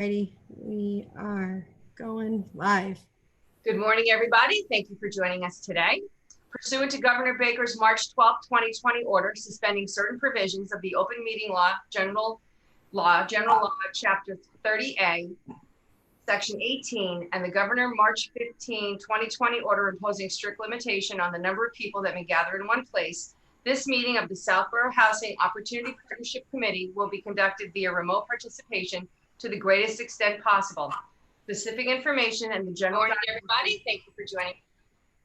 Ready? We are going live. Good morning, everybody. Thank you for joining us today. Pursuant to Governor Baker's March 12, 2020 order suspending certain provisions of the Open Meeting Law, General Law, Chapter 30A, Section 18, and the Governor March 15, 2020 order imposing strict limitation on the number of people that may gather in one place, this meeting of the Southborough Housing Opportunity Partnership Committee will be conducted via remote participation to the greatest extent possible. Specific information and the general. Good morning, everybody. Thank you for joining.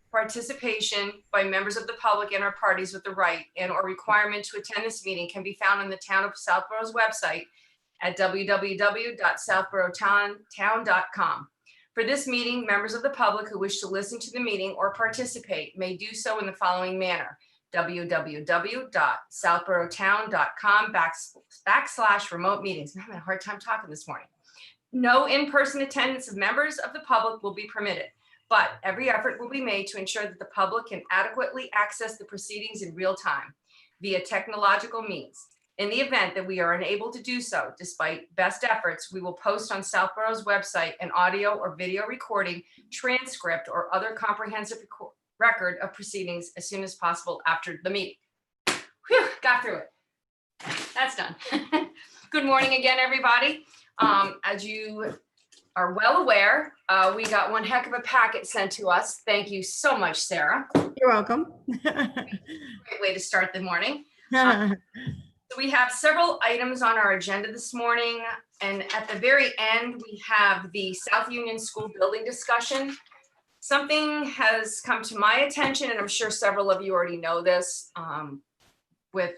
Participation by members of the public and our parties with the right and or requirement to attend this meeting can be found on the Town of Southborough's website at www.southboroughtown.com. For this meeting, members of the public who wish to listen to the meeting or participate may do so in the following manner: www.southboroughtown.com/remote meetings. I'm having a hard time talking this morning. No in-person attendance of members of the public will be permitted, but every effort will be made to ensure that the public can adequately access the proceedings in real time via technological means. In the event that we are unable to do so, despite best efforts, we will post on Southborough's website an audio or video recording, transcript, or other comprehensive record of proceedings as soon as possible after the meeting. Whew, got through it. That's done. Good morning again, everybody. As you are well aware, we got one heck of a packet sent to us. Thank you so much, Sarah. You're welcome. Great way to start the morning. So we have several items on our agenda this morning, and at the very end, we have the South Union School building discussion. Something has come to my attention, and I'm sure several of you already know this, with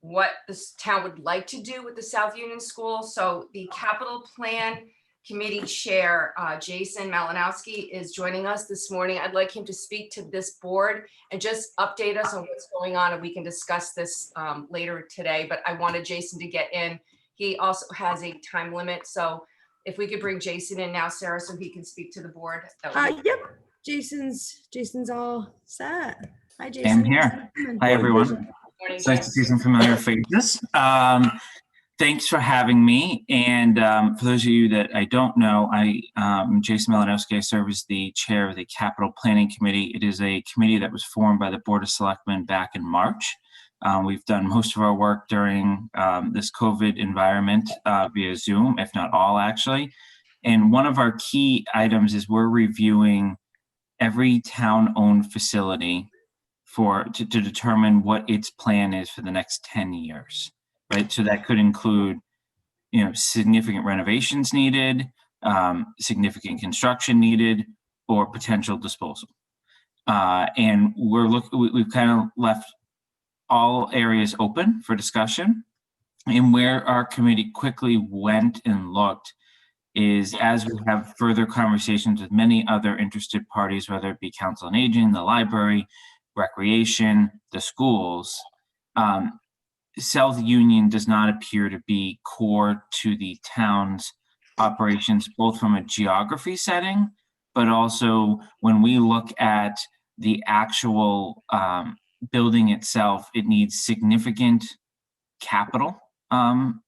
what this town would like to do with the South Union School. So the capital plan committee chair, Jason Malinowski, is joining us this morning. I'd like him to speak to this board and just update us on what's going on, and we can discuss this later today, but I wanted Jason to get in. He also has a time limit, so if we could bring Jason in now, Sarah, so he can speak to the board. Yep, Jason's all set. Hi, Jason. I'm here. Hi, everyone. It's nice to see some familiar faces. Thanks for having me. And for those of you that I don't know, I'm Jason Malinowski. I serve as the chair of the Capital Planning Committee. It is a committee that was formed by the Board of Selectmen back in March. We've done most of our work during this COVID environment via Zoom, if not all, actually. And one of our key items is we're reviewing every town-owned facility to determine what its plan is for the next 10 years, right? So that could include, significant renovations needed, significant construction needed, or potential disposal. And we've kind of left all areas open for discussion. And where our committee quickly went and looked is, as we have further conversations with many other interested parties, whether it be Council on Aging, the library, recreation, the schools, South Union does not appear to be core to the town's operations, both from a geography setting, but also when we look at the actual building itself, it needs significant capital in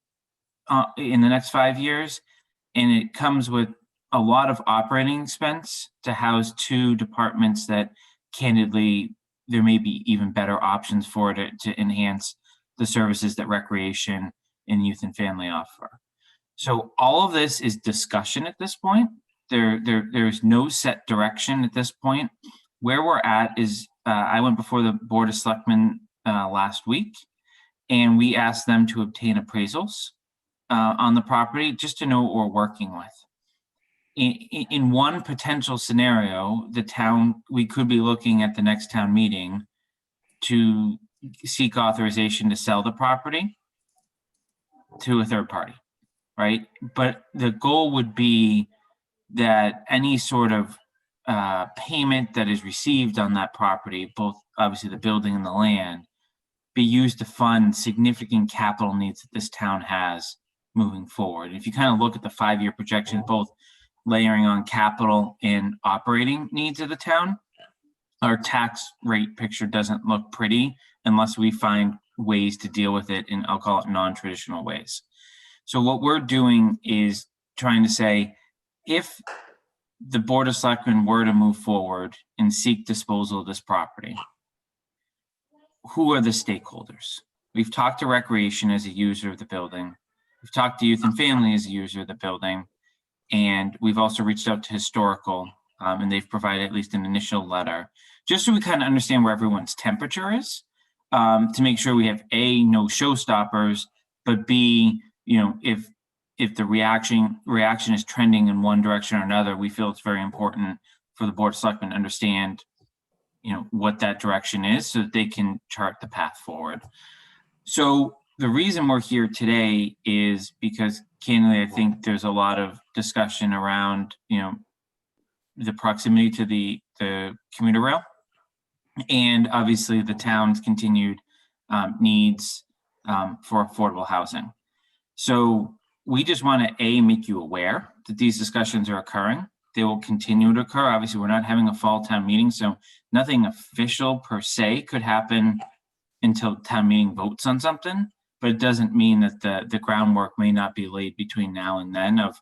the next 5 years. And it comes with a lot of operating expense to house two departments that candidly, there may be even better options for it to enhance the services that recreation and youth and family offer. So all of this is discussion at this point. There's no set direction at this point. Where we're at is, I went before the Board of Selectmen last week, and we asked them to obtain appraisals on the property just to know what we're working with. In one potential scenario, we could be looking at the next town meeting to seek authorization to sell the property to a third party, right? But the goal would be that any sort of payment that is received on that property, both obviously the building and the land, be used to fund significant capital needs that this town has moving forward. If you kind of look at the 5-year projection, both layering on capital and operating needs of the town, our tax rate picture doesn't look pretty unless we find ways to deal with it in, I'll call it, non-traditional ways. So what we're doing is trying to say, if the Board of Selectmen were to move forward and seek disposal of this property, who are the stakeholders? We've talked to Recreation as a user of the building. We've talked to Youth and Family as a user of the building. And we've also reached out to Historical, and they've provided at least an initial letter, just so we kind of understand where everyone's temperature is, to make sure we have A, no showstoppers, but B, if the reaction is trending in one direction or another, we feel it's very important for the Board of Selectmen to understand, what that direction is so that they can chart the path forward. So the reason we're here today is because, candidly, I think there's a lot of discussion around, the proximity to the commuter rail, and obviously the town's continued needs for affordable housing. So we just want to, make you aware that these discussions are occurring. They will continue to occur. Obviously, we're not having a fall town meeting, so nothing official per se could happen until town meeting votes on something. But it doesn't mean that the groundwork may not be laid between now and then of,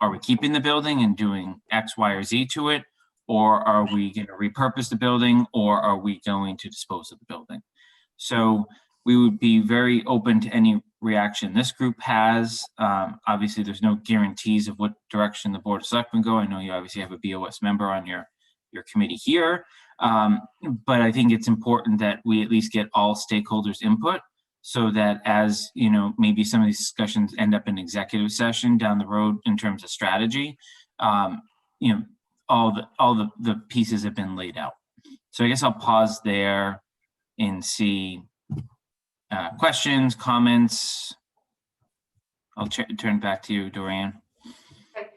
are we keeping the building and doing X, Y, or Z to it? Or are we going to repurpose the building, or are we going to dispose of the building? So we would be very open to any reaction this group has. Obviously, there's no guarantees of what direction the Board of Selectmen go. I know you obviously have a BOS member on your committee here. But I think it's important that we at least get all stakeholders' input, so that as, maybe some of these discussions end up in executive session down the road in terms of strategy, all the pieces have been laid out. So I guess I'll pause there and see questions, comments. I'll turn it back to you, Dorian. Okay.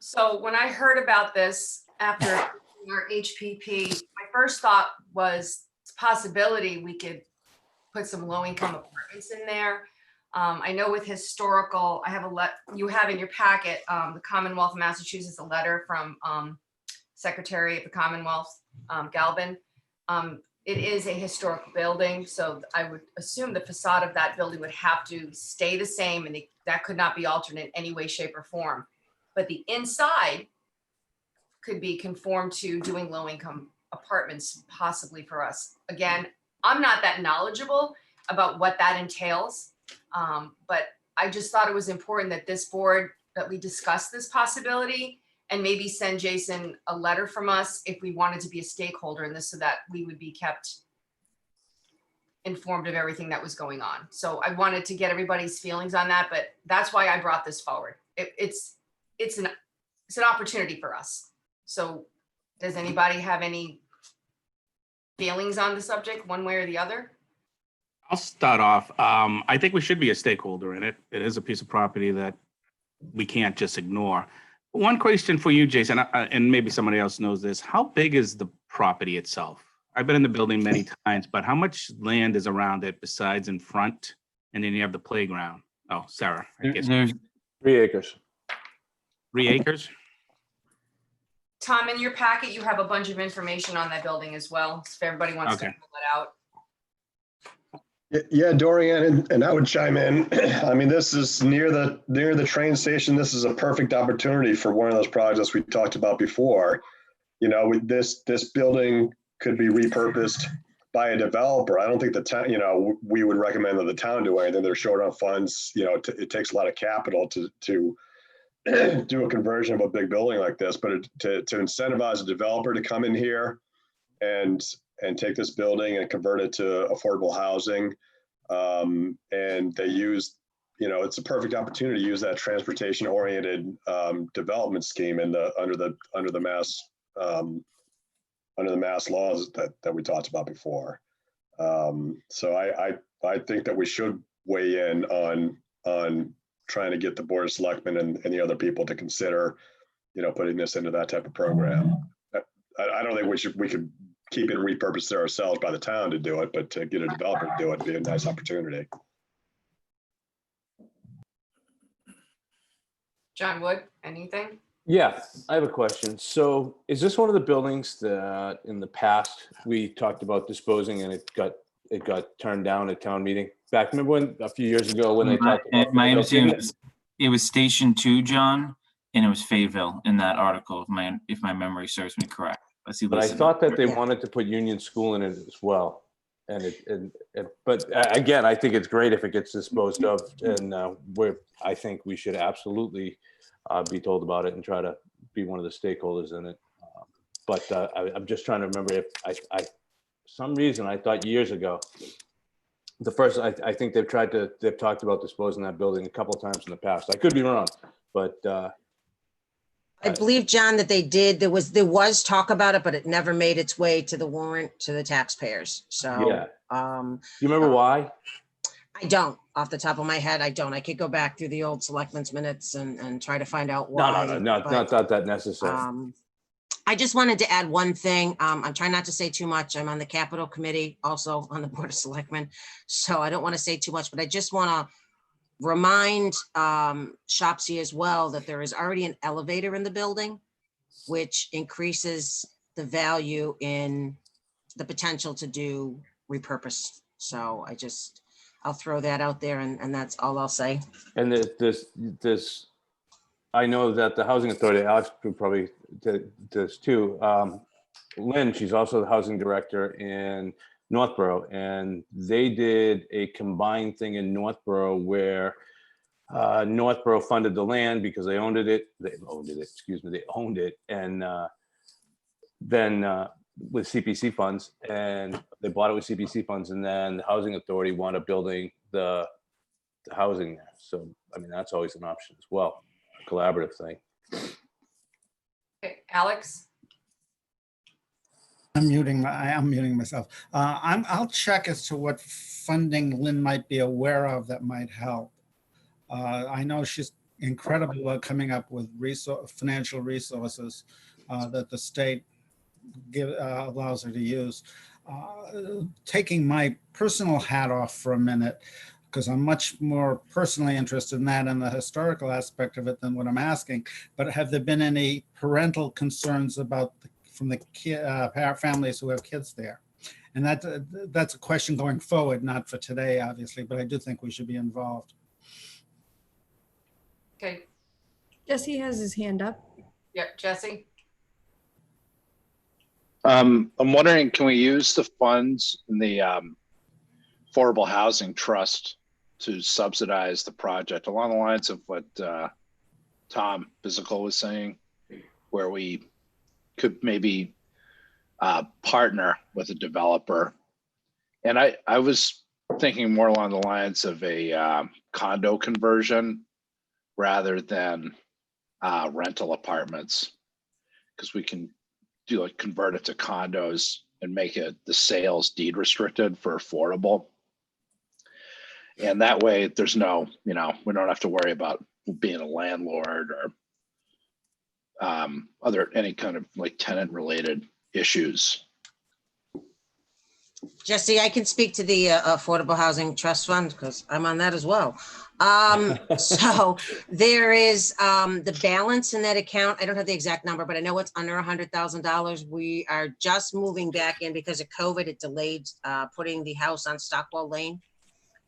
So when I heard about this after our HPP, my first thought was it's a possibility we could put some low-income apartments in there. I know with Historical, I have you have in your packet, the Commonwealth of Massachusetts, a letter from Secretary of the Commonwealth, Galvin. It is a historical building, so I would assume the facade of that building would have to stay the same, and that could not be altered in any way, shape, or form. But the inside could be conformed to doing low-income apartments, possibly for us. Again, I'm not that knowledgeable about what that entails, but I just thought it was important that this board, that we discuss this possibility, and maybe send Jason a letter from us if we wanted to be a stakeholder in this, so that we would be kept informed of everything that was going on. So I wanted to get everybody's feelings on that, but that's why I brought this forward. It's an opportunity for us. So does anybody have any feelings on the subject, one way or the other? I'll start off. I think we should be a stakeholder in it. It is a piece of property that we can't just ignore. One question for you, Jason, and maybe somebody else knows this. How big is the property itself? I've been in the building many times, but how much land is around it besides in front? And then you have the playground. Oh, Sarah, I guess. There's 3 acres. 3 acres? Tom, in your packet, you have a bunch of information on that building as well, if everybody wants to pull it out. Yeah, Dorian, and I would chime in. I mean, this is near the train station. This is a perfect opportunity for one of those projects we talked about before. This building could be repurposed by a developer. I don't think the town, we would recommend that the town do anything. They're short on funds. It takes a lot of capital to do a conversion of a big building like this, but to incentivize a developer to come in here and take this building and convert it to affordable housing. And they use, it's a perfect opportunity to use that transportation oriented development scheme under the mass laws that we talked about before. So I think that we should weigh in on trying to get the Board of Selectmen and the other people to consider, putting this into that type of program. I don't think we could keep it and repurpose it ourselves by the town to do it, but to get a developer to do it would be a nice opportunity. John Wood, anything? Yeah, I have a question. So is this one of the buildings that in the past we talked about disposing and it got turned down at town meeting? Back, remember when a few years ago when they talked about my understanding is It was Station 2, John, and it was Fayetteville in that article, if my memory serves me correct. Let's see. But I thought that they wanted to put Union School in it as well. But again, I think it's great if it gets disposed of, and I think we should absolutely be told about it and try to be one of the stakeholders in it. But I'm just trying to remember if for some reason I thought years ago, I think they've talked about disposing that building a couple of times in the past. I could be wrong, but I believe, John, that they did. There was talk about it, but it never made its way to the warrant to the taxpayers. So, yeah. You remember why? I don't, off the top of my head. I don't. I could go back through the old selectmen's minutes and try to find out why. No, not that necessary. I just wanted to add one thing. I'm trying not to say too much. I'm on the Capital Committee, also on the Board of Selectmen, so I don't want to say too much, but I just want to remind Shopsy as well that there is already an elevator in the building, which increases the value in the potential to do repurpose. So I'll throw that out there, and that's all I'll say. And this, I know that the Housing Authority, Alex probably does too. Lynn, she's also the housing director in Northborough, and they did a combined thing in Northborough where Northborough funded the land because they owned it. And then with CPC funds, and they bought it with CPC funds, and then the Housing Authority wound up building the housing there. So, I mean, that's always an option as well, a collaborative thing. Okay, Alex? I'm muting myself. I'll check as to what funding Lynn might be aware of that might help. I know she's incredible at coming up with financial resources that the state allows her to use. Taking my personal hat off for a minute, because I'm much more personally interested in that and the historical aspect of it than what I'm asking. But have there been any parental concerns from the families who have kids there? And that's a question going forward, not for today, obviously, but I do think we should be involved. Okay, Jesse has his hand up. yeah, Jesse? I'm wondering, can we use the funds in the Affordable Housing Trust to subsidize the project along the lines of what Tom Bizicle was saying, where we could maybe partner with a developer? And I was thinking more along the lines of a condo conversion rather than rental apartments, because we can convert it to condos and make it the sales deed restricted for affordable. And that way there's no, we don't have to worry about being a landlord or any kind of tenant related issues. Jesse, I can speak to the Affordable Housing Trust Fund because I'm on that as well. So there is the balance in that account. I don't have the exact number, but I know it's under $100,000. We are just moving back in because of COVID. It delayed putting the house on Stockwell Lane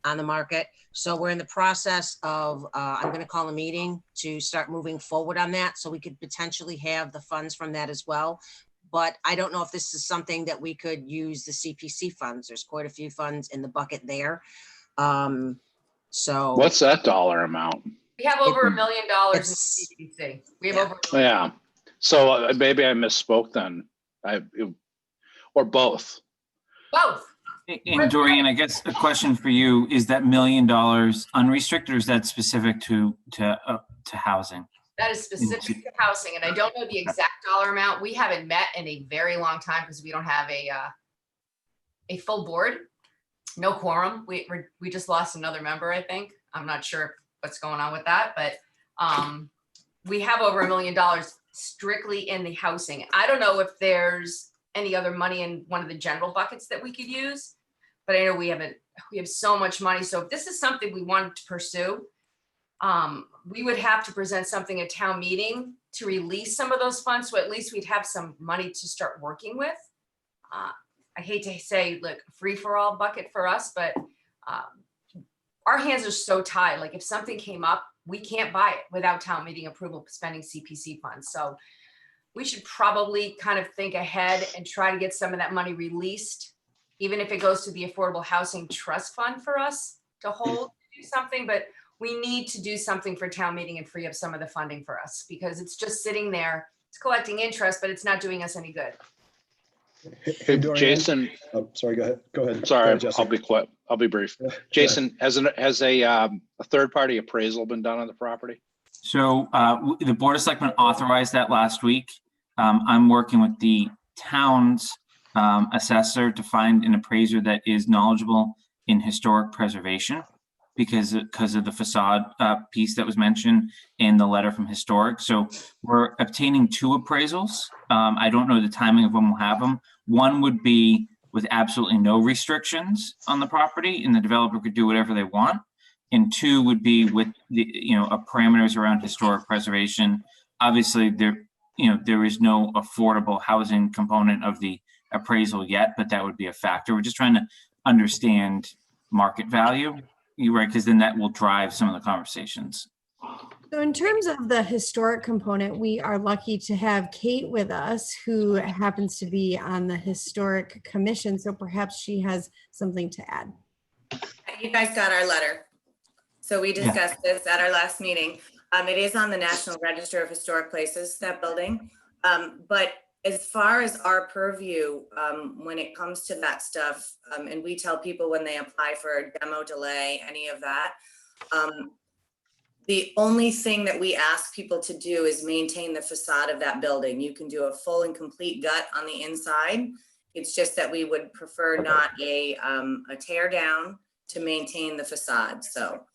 on the market. So we're in the process of, I'm going to call a meeting to start moving forward on that. So we could potentially have the funds from that as well. But I don't know if this is something that we could use the CPC funds. There's quite a few funds in the bucket there. So What's that dollar amount? We have over $1 million in CPC. We have over. Yeah. So maybe I misspoke then. Or both. Both. And Dorian, I guess a question for you, is that $1 million unrestricted, or is that specific to housing? That is specific to housing, and I don't know the exact dollar amount. We haven't met in a very long time because we don't have a full board, no quorum. We just lost another member, I think. I'm not sure what's going on with that, but we have over $1 million strictly in the housing. I don't know if there's any other money in one of the general buckets that we could use, but I know we have so much money. So if this is something we wanted to pursue, we would have to present something at town meeting to release some of those funds. So at least we'd have some money to start working with. I hate to say, look, free for all bucket for us, but our hands are so tied. Like if something came up we can't buy it without town meeting approval, spending CPC funds. So we should probably kind of think ahead and try to get some of that money released, even if it goes to the Affordable Housing Trust Fund for us to hold, do something, but we need to do something for town meeting and free up some of the funding for us, because it's just sitting there, it's collecting interest, but it's not doing us any good. Hey, Dorian. Jason, Oh, sorry, go ahead. Go ahead. sorry, Go ahead, Jesse. I'll be quick. I'll be brief. Jason, has a third-party appraisal been done on the property? So the Board of Selectmen authorized that last week. I'm working with the town's assessor to find an appraiser that is knowledgeable in historic preservation because of the facade piece that was mentioned in the letter from historic. So we're obtaining 2 appraisals. I don't know the timing of when we'll have them. One would be with absolutely no restrictions on the property and the developer could do whatever they want. And 2 would be with the, parameters around historic preservation. Obviously there is no affordable housing component of the appraisal yet, but that would be a factor. We're just trying to understand market value. You're right, because then that will drive some of the conversations. So in terms of the historic component, we are lucky to have Kate with us, who happens to be on the historic commission. So perhaps she has something to add. You guys got our letter. So we discussed this at our last meeting. It is on the National Register of Historic Places, that building. But as far as our purview, when it comes to that stuff, and we tell people when they apply for a demo delay, any of that, the only thing that we ask people to do is maintain the facade of that building. You can do a full and complete gut on the inside. It's just that we would prefer not a tear down to maintain the facade. So,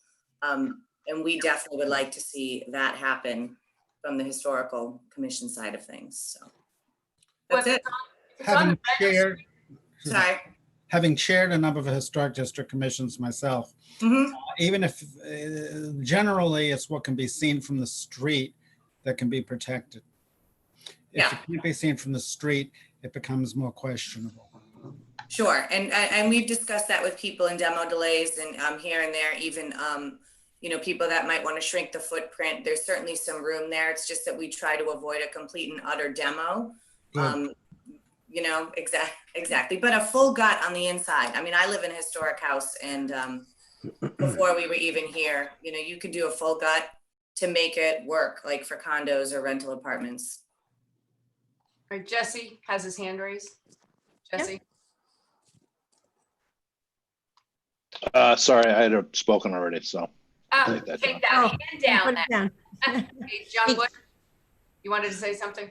and we definitely would like to see that happen from the Historical Commission side of things. So that's it. Sorry. Having chaired a number of historic district commissions myself, even if generally it's what can be seen from the street that can be protected. If it can't be seen from the street, it becomes more questionable. Sure, and we've discussed that with people in demo delays and here and there, even people that might want to shrink the footprint. There's certainly some room there. It's just that we try to avoid a complete and utter demo. Exactly. But a full gut on the inside. I mean, I live in a historic house, and before we were even here, you could do a full gut to make it work, like for condos or rental apartments. All right, Jesse has his hand raised. Jesse. Sorry, I had spoken already, so. Take that hand down. Hey, John Wood, you wanted to say something?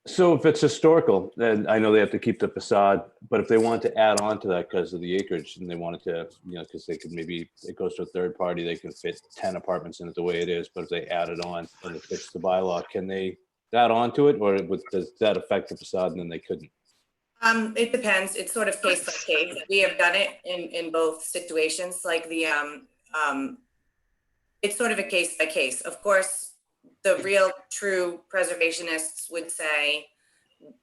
So if it's historical, then I know they have to keep the facade, but if they want to add on to that because of the acreage and they wanted to, because they could maybe, it goes to a third party, they can fit 10 apartments in it the way it is, but if they add it on and it fits the bylaw, can they add on to it, or does that affect the facade and then they couldn't? It depends. It's sort of case by case. We have done it in both situations, like it's sort of a case by case. Of course, the real true preservationists would say,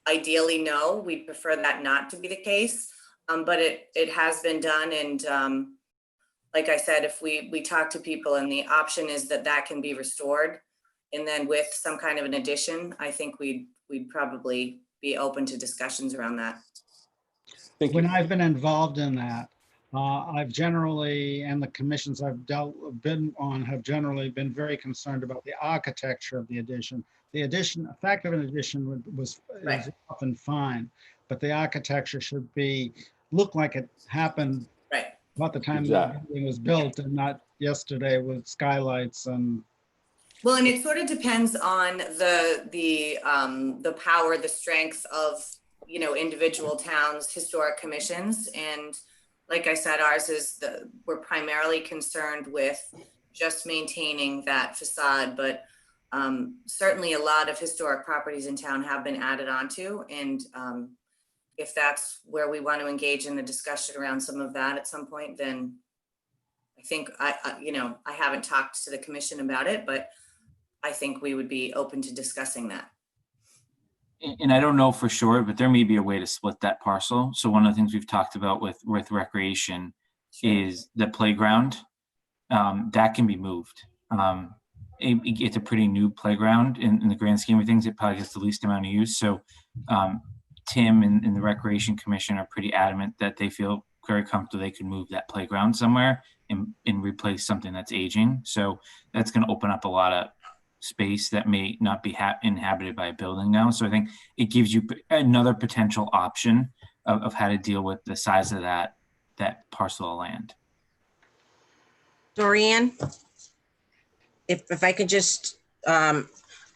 ideally, no, we'd prefer that not to be the case. But it has been done. And like I said, if we talk to people and the option is that can be restored, and then with some kind of an addition, I think we'd probably be open to discussions around that. When I've been involved in that, I've generally, and the commissions I've been on have generally been very concerned about the architecture of the addition. The addition, the fact of an addition is often fine, but the architecture should look like it happened about the time the building was built, and not yesterday with skylights and. Well, and it sort of depends on the power, the strength of individual towns' historic commissions. And like I said, ours is we're primarily concerned with just maintaining that facade, but certainly a lot of historic properties in town have been added onto. And if that's where we want to engage in the discussion around some of that at some point, then I think I haven't talked to the commission about it, but I think we would be open to discussing that. And I don't know for sure, but there may be a way to split that parcel. So one of the things we've talked about with recreation is the playground. That can be moved. it's a pretty new playground in the grand scheme of things. It probably gets the least amount of use. So Tim and the Recreation Commission are pretty adamant that they feel very comfortable they can move that playground somewhere and replace something that's aging. So that's going to open up a lot of space that may not be inhabited by a building now. So I think it gives you another potential option of how to deal with the size of that parcel of land. Dorian, if I could just, I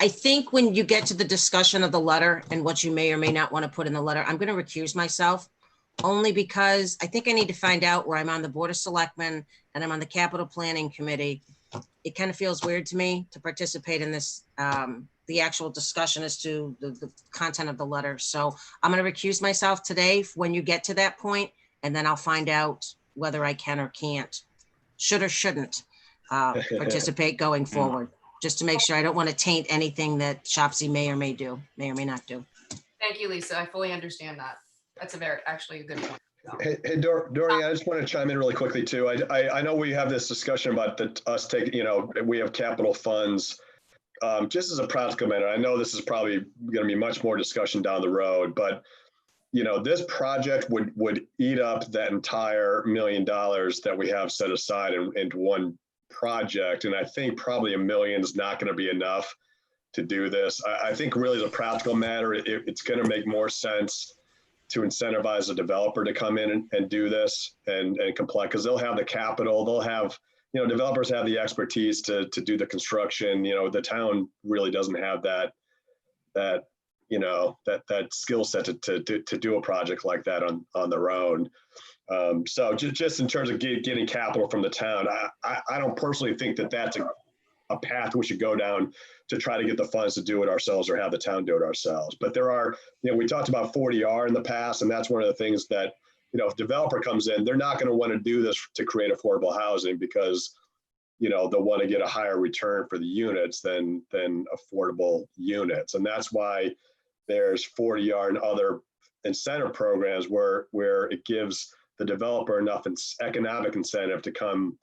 think when you get to the discussion of the letter and what you may or may not want to put in the letter, I'm going to recuse myself only because I think I need to find out where I'm on the Board of Selectmen and I'm on the Capital Planning Committee. It kind of feels weird to me to participate in this, the actual discussion as to the content of the letter. So I'm going to recuse myself today when you get to that point, and then I'll find out whether I can or can't, should or shouldn't participate going forward, just to make sure I don't want to taint anything that Shopsy may or may not do. Thank you, Lisa. I fully understand that. That's actually a good point. So. Hey, Dorian, I just want to chime in really quickly too. I know we have this discussion about us taking, we have capital funds. Just as a practical matter, I know this is probably going to be much more discussion down the road, but this project would eat up that entire $1 million that we have set aside into one project. And I think probably $1 million is not going to be enough to do this. I think really as a practical matter, it's going to make more sense to incentivize a developer to come in and do this and comply, because they'll have the capital, they'll have, developers have the expertise to do the construction. The town really doesn't have that skill set to do a project like that on their own. So just in terms of getting capital from the town, I don't personally think that that's a path we should go down to try to get the funds to do it ourselves or have the town do it ourselves. But there are, we talked about 40R in the past, and that's one of the things that, if a developer comes in, they're not going to want to do this to create affordable housing because, they'll want to get a higher return for the units than affordable units. And that's why there's 40R and other incentive programs where it gives the developer enough economic incentive to come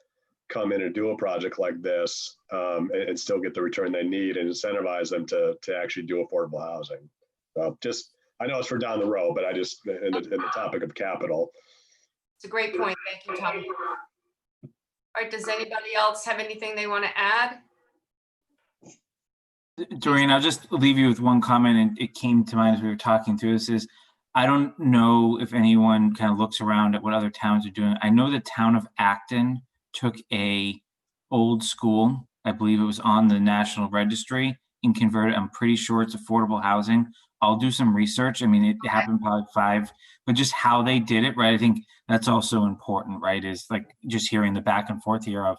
in and do a project like this and still get the return they need and incentivize them to actually do affordable housing. So I know it's for down the road, but I just, in the topic of capital. It's a great point. Thank you, Tom. All right, does anybody else have anything they want to add? Doreen, I'll just leave you with one comment, and it came to mind as we were talking through this, is I don't know if anyone kind of looks around at what other towns are doing. I know the town of Acton took a old school, I believe it was on the National Registry, and converted. I'm pretty sure it's affordable housing. I'll do some research. I mean, it happened probably 5, but just how they did it, right? I think that's also important, right? Is like just hearing the back and forth here of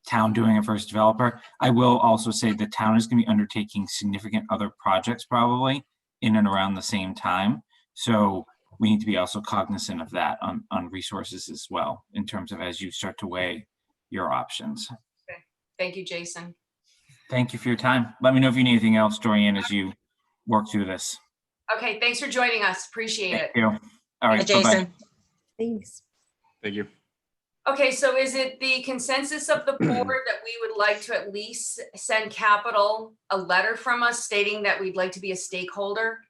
town doing it versus developer. I will also say the town is going to be undertaking significant other projects probably in and around the same time. So we need to be also cognizant of that on resources as well, in terms of as you start to weigh your options. Okay. Thank you, Jason. Thank you for your time. Let me know if you need anything else, Dorian, as you work through this. Okay, thanks for joining us. Appreciate it. Thank you. All right, Hi, Jason. bye-bye. Thanks. Thank you. Okay, so is it the consensus of the board that we would like to at least send capital a letter from us stating that we'd like to be a stakeholder?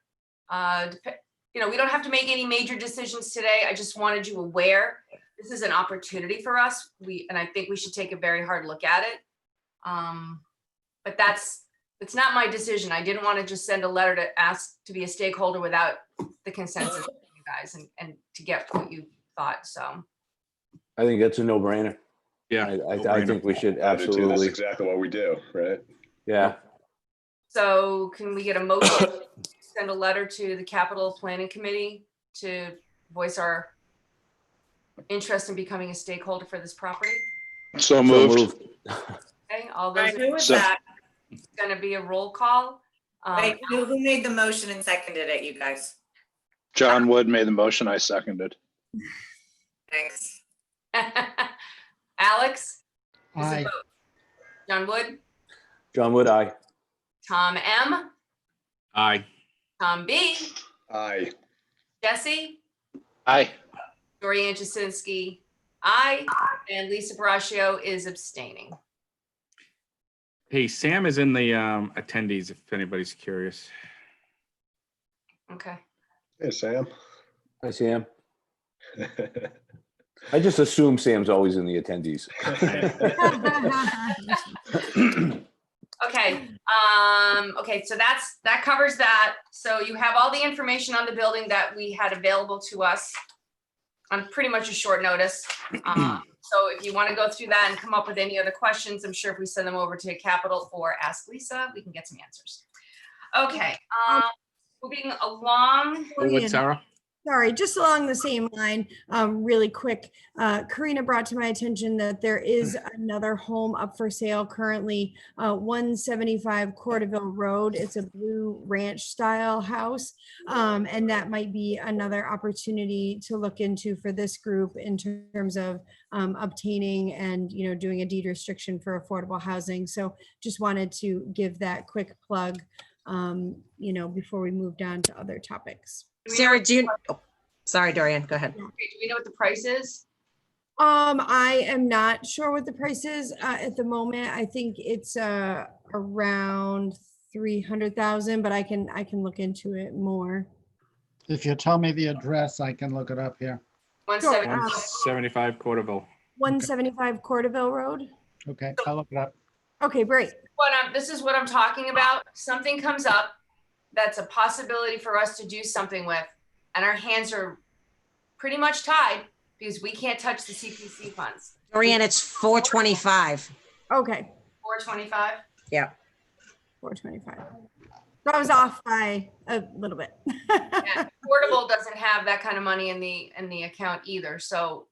We don't have to make any major decisions today. I just wanted you aware this is an opportunity for us. And I think we should take a very hard look at it. But it's not my decision. I didn't want to just send a letter to ask to be a stakeholder without the consensus of you guys and to get what you thought. So I think that's a no-brainer. Yeah. I think we should That's absolutely. exactly what we do, right? Yeah. So can we get a motion to send a letter to the Capital Planning Committee to voice our interest in becoming a stakeholder for this property? So moved. Okay, all All those, right, who was So- that? it's going to be a roll call. Wait, who made the motion and seconded it, you guys? John Wood made the motion. I seconded. Thanks. Alex? Who's the Aye. vote? John Wood? John Wood, aye. Tom M? Aye. Tom B? Aye. Jesse? Aye. Dorian Jasinski? Aye. And Lisa Braccio is abstaining. Hey, Sam is in the attendees if anybody's curious. Okay. Hey, Sam. Hi, Sam. I just assume Sam's always in the attendees. Okay, okay, so that covers that. So you have all the information on the building that we had available to us on pretty much a short notice. So if you want to go through that and come up with any other questions, I'm sure if we send them over to Capital for Ask Lisa, we can get some answers. Okay, moving along. Oh, what, Sarah? Sorry, just along the same line, really quick. Karina brought to my attention that there is another home up for sale currently, 175 Cordoville Road. It's a blue ranch style house. And that might be another opportunity to look into for this group in terms of obtaining and, doing a deed restriction for affordable housing. So just wanted to give that quick plug, before we moved on to other topics. Sarah, sorry, Dorian, go ahead. Do we know what the price is? I am not sure what the price is at the moment. I think it's around 300,000, but I can look into it more. If you tell me the address, I can look it up here. 175 Cordoville. 175 Cordoville Road. Okay, I'll look it up. Okay, great. This is what I'm talking about. Something comes up that's a possibility for us to do something with, and our hands are pretty much tied because we can't touch the CPC funds. Dorian, it's 425. Okay. 425? Yeah. 425. So I was off by a little bit. Yeah, Portable doesn't have that kind of money in the account either. So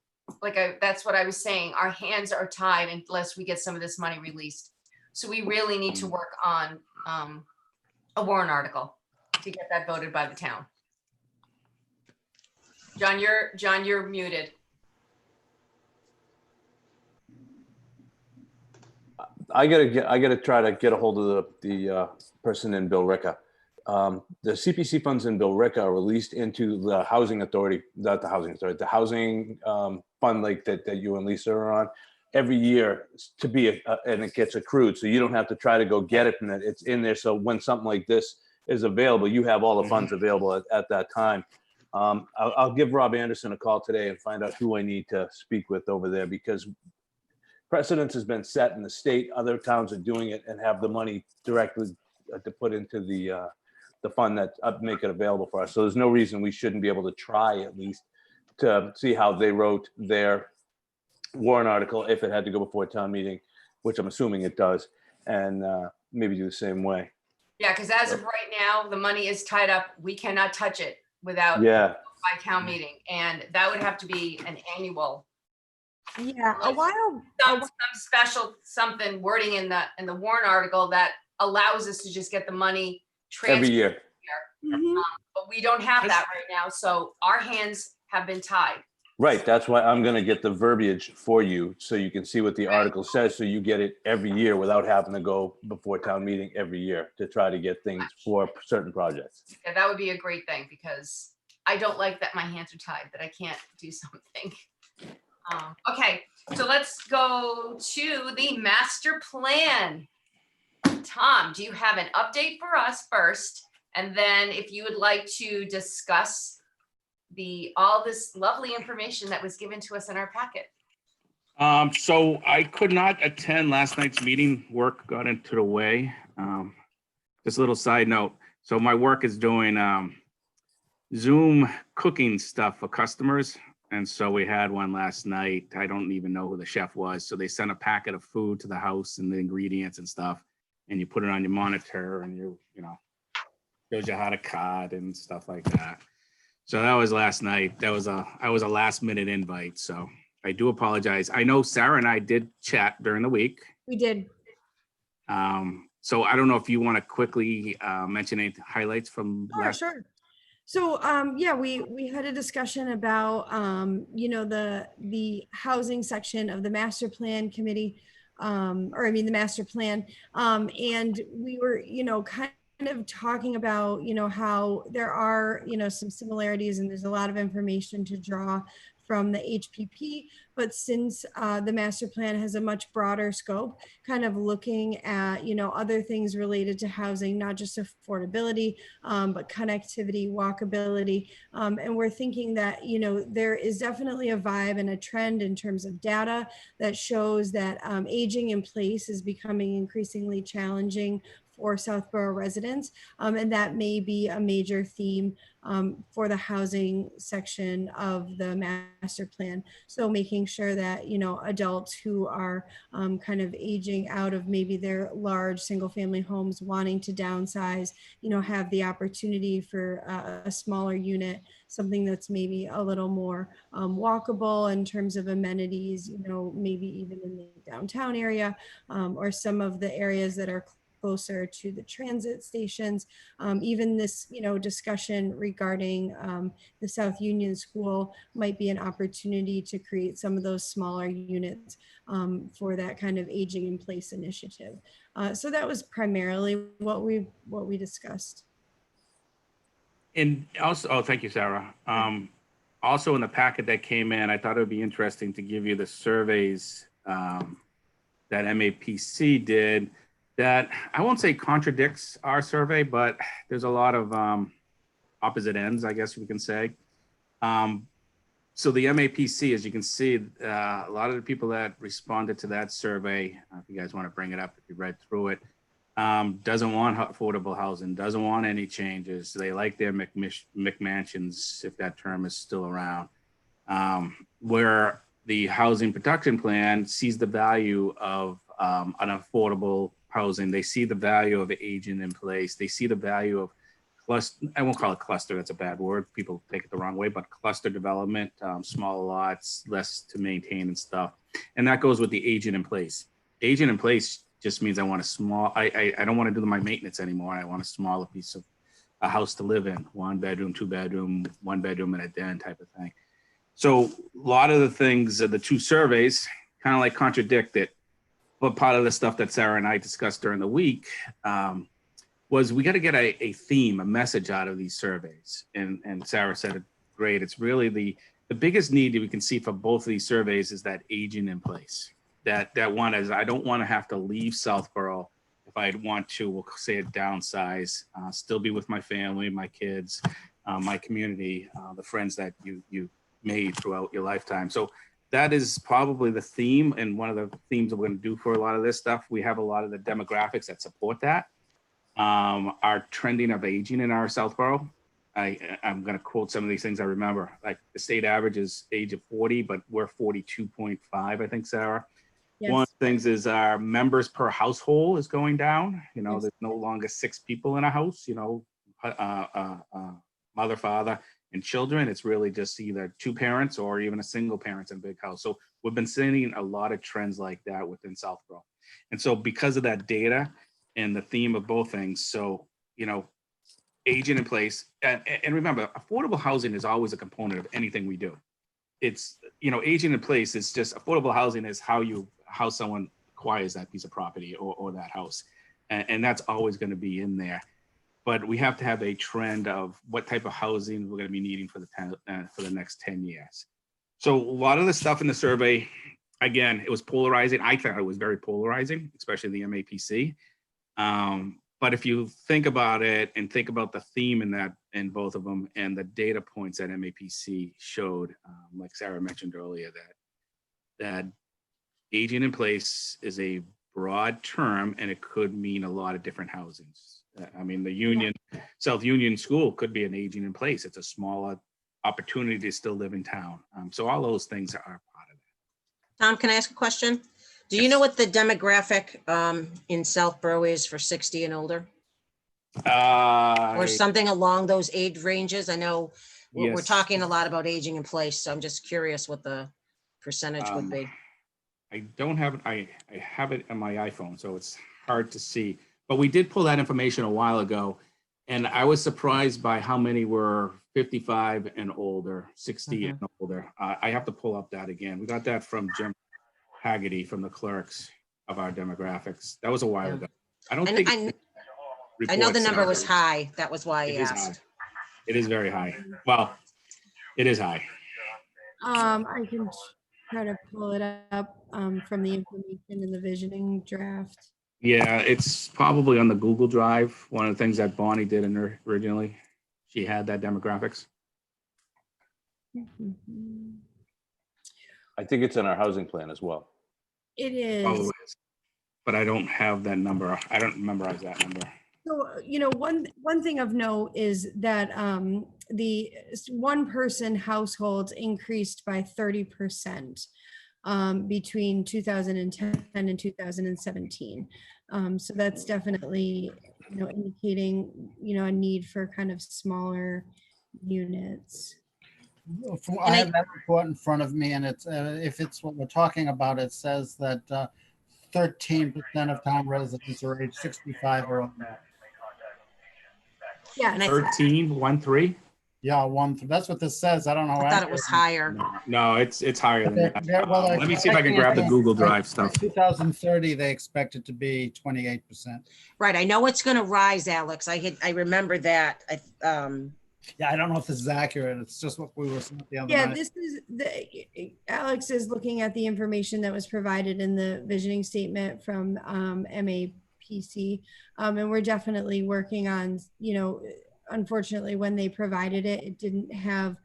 that's what I was saying. Our hands are tied unless we get some of this money released. So we really need to work on a warrant article to get that voted by the town. John, you're muted. I gotta try to get a hold of the person in Billerica. The CPC funds in Billerica are released into the housing authority, not the housing authority, the housing fund like that you and Lisa are on every year to be and it gets accrued. So you don't have to try to go get it from that. It's in there. So when something like this is available, you have all the funds available at that time. I'll give Rob Anderson a call today and find out who I need to speak with over there, because precedence has been set in the state. Other towns are doing it and have the money directly to put into the fund that make it available for us. So there's no reason we shouldn't be able to try at least to see how they wrote their warrant article if it had to go before a town meeting, which I'm assuming it does, and maybe do the same way. Yeah, because as of right now, the money is tied up. We cannot touch it without by town meeting, and that would have to be an annual. Yeah, a while. Some special something wording in the warrant article that allows us to just get the money transferred Every year. But we don't have that right now, so our hands have been tied. Right. That's why I'm going to get the verbiage for you so you can see what the article says. So you get it every year without having to go before town meeting every year to try to get things for certain projects. Yeah, that would be a great thing, because I don't like that my hands are tied, that I can't do something. Okay, so let's go to the master plan. Tom, do you have an update for us first? And then if you would like to discuss all this lovely information that was given to us in our packet. So I could not attend last night's meeting. Work got into the way. Just a little side note. So my work is doing Zoom cooking stuff for customers. And so we had one last night. I don't even know who the chef was. So they sent a packet of food to the house and the ingredients and stuff. And you put it on your monitor and you shows you how to cut and stuff like that. So that was last night. I was a last minute invite. So I do apologize. I know Sarah and I did chat during the week. We did. So I don't know if you want to quickly mention any highlights from last. Sure. So yeah, we had a discussion about the housing section of the master plan committee, the master plan, and we were kind of talking about, how there are, some similarities and there's a lot of information to draw from the HPP, but since the master plan has a much broader scope, kind of looking at, other things related to housing, not just affordability, but connectivity, walkability. And we're thinking that, there is definitely a vibe and a trend in terms of data that shows that aging in place is becoming increasingly challenging for Southborough residents. And that may be a major theme for the housing section of the master plan. So making sure that, adults who are kind of aging out of maybe their large single family homes wanting to downsize, have the opportunity for a smaller unit, something that's maybe a little more walkable in terms of amenities, maybe even in the downtown area, or some of the areas that are closer to the transit stations. Even this, discussion regarding the South Union School might be an opportunity to create some of those smaller units for that kind of aging in place initiative. So that was primarily what we discussed. And also, oh, thank you, Sarah. Also in the packet that came in, I thought it would be interesting to give you the surveys that MAPC did that I won't say contradicts our survey, but there's a lot of opposite ends, I guess we can say. So the MAPC, as you can see, a lot of the people that responded to that survey, if you guys want to bring it up, if you read through it, doesn't want affordable housing, doesn't want any changes. They like their McMansions, if that term is still around, where the housing production plan sees the value of an affordable housing. They see the value of aging in place. They see the value of cluster. I won't call it cluster. That's a bad word. People take it the wrong way, but cluster development, small lots, less to maintain and stuff. And that goes with the aging in place. Aging in place just means I want a small, I don't want to do my maintenance anymore. I want a smaller piece of a house to live in, 1 bedroom, 2 bedroom, 1 bedroom and a den type of thing. So a lot of the things, the two surveys kind of like contradict it. But part of the stuff that Sarah and I discussed during the week was we got to get a theme, a message out of these surveys. And Sarah said it great. It's really the biggest need that we can see for both of these surveys is that aging in place. That one is, I don't want to have to leave Southborough if I want to, we'll say a downsize, still be with my family, my kids, my community, the friends that you made throughout your lifetime. So that is probably the theme, and one of the themes that we're going to do for a lot of this stuff. We have a lot of the demographics that support that. Our trending of aging in our Southborough. I'm going to quote some of these things I remember. Like the state average is age of 40, but we're 42.5, I think, Sarah. Yes. One of the things is our members per household is going down. Yes. There's no longer 6 people in a house, mother, father, and children. It's really just either 2 parents or even a single parent in a big house. So we've been seeing a lot of trends like that within Southborough. And so because of that data and the theme of both things, so, aging in place, and remember, affordable housing is always a component of anything we do. It's, aging in place is just, affordable housing is how someone acquires that piece of property or that house. And that's always going to be in there. But we have to have a trend of what type of housing we're going to be needing for the next 10 years. So a lot of the stuff in the survey, again, it was polarizing. I thought it was very polarizing, especially the MAPC. But if you think about it and think about the theme in both of them and the data points that MAPC showed, like Sarah mentioned earlier, that aging in place is a broad term and it could mean a lot of different housings. I mean, the South Union School could be an aging in place. It's a smaller opportunity to still live in town. So all those things are part of that. Tom, can I ask a question? Do you know what the demographic in Southborough is for 60 and older? Or something along those age ranges? I know we're talking a lot about aging in place, so I'm just curious what the percentage would be. I don't have it. I have it on my iPhone, so it's hard to see. But we did pull that information a while ago, and I was surprised by how many were 55 and older, 60 and older. I have to pull up that again. We got that from Jim Haggerty from the clerks of our demographics. That was a while ago. I don't think. I know the reports number are- was high. That was why I It is high. asked. It is very high. Well, it is high. I can try to pull it up from the information in the visioning draft. Yeah, it's probably on the Google Drive. One of the things that Bonnie did in her originally. She had that demographics. I think it's in our housing plan as well. It is. Probably is. But I don't have that number. I don't memorize that number. So, one thing of note is that the one person households increased by 30% between 2010 and 2017. So that's definitely, indicating, a need for kind of smaller units. I have that report in front of me, and it's if it's what we're talking about, it says that 13% of town residents are age 65 or older. Yeah, 13. Yeah, that's what this says. I don't know. I thought it was higher. No, it's higher than that. Let me see if I can grab the Google Drive stuff. 2030, they expect it to be 28%. Right. I know it's going to rise, Alex. I remember that. Yeah, I don't know if this is accurate. It's just what we were saying the other Yeah, night. this is Alex is looking at the information that was provided in the visioning statement from MAPC. And we're definitely working on, unfortunately, when they provided it, it didn't have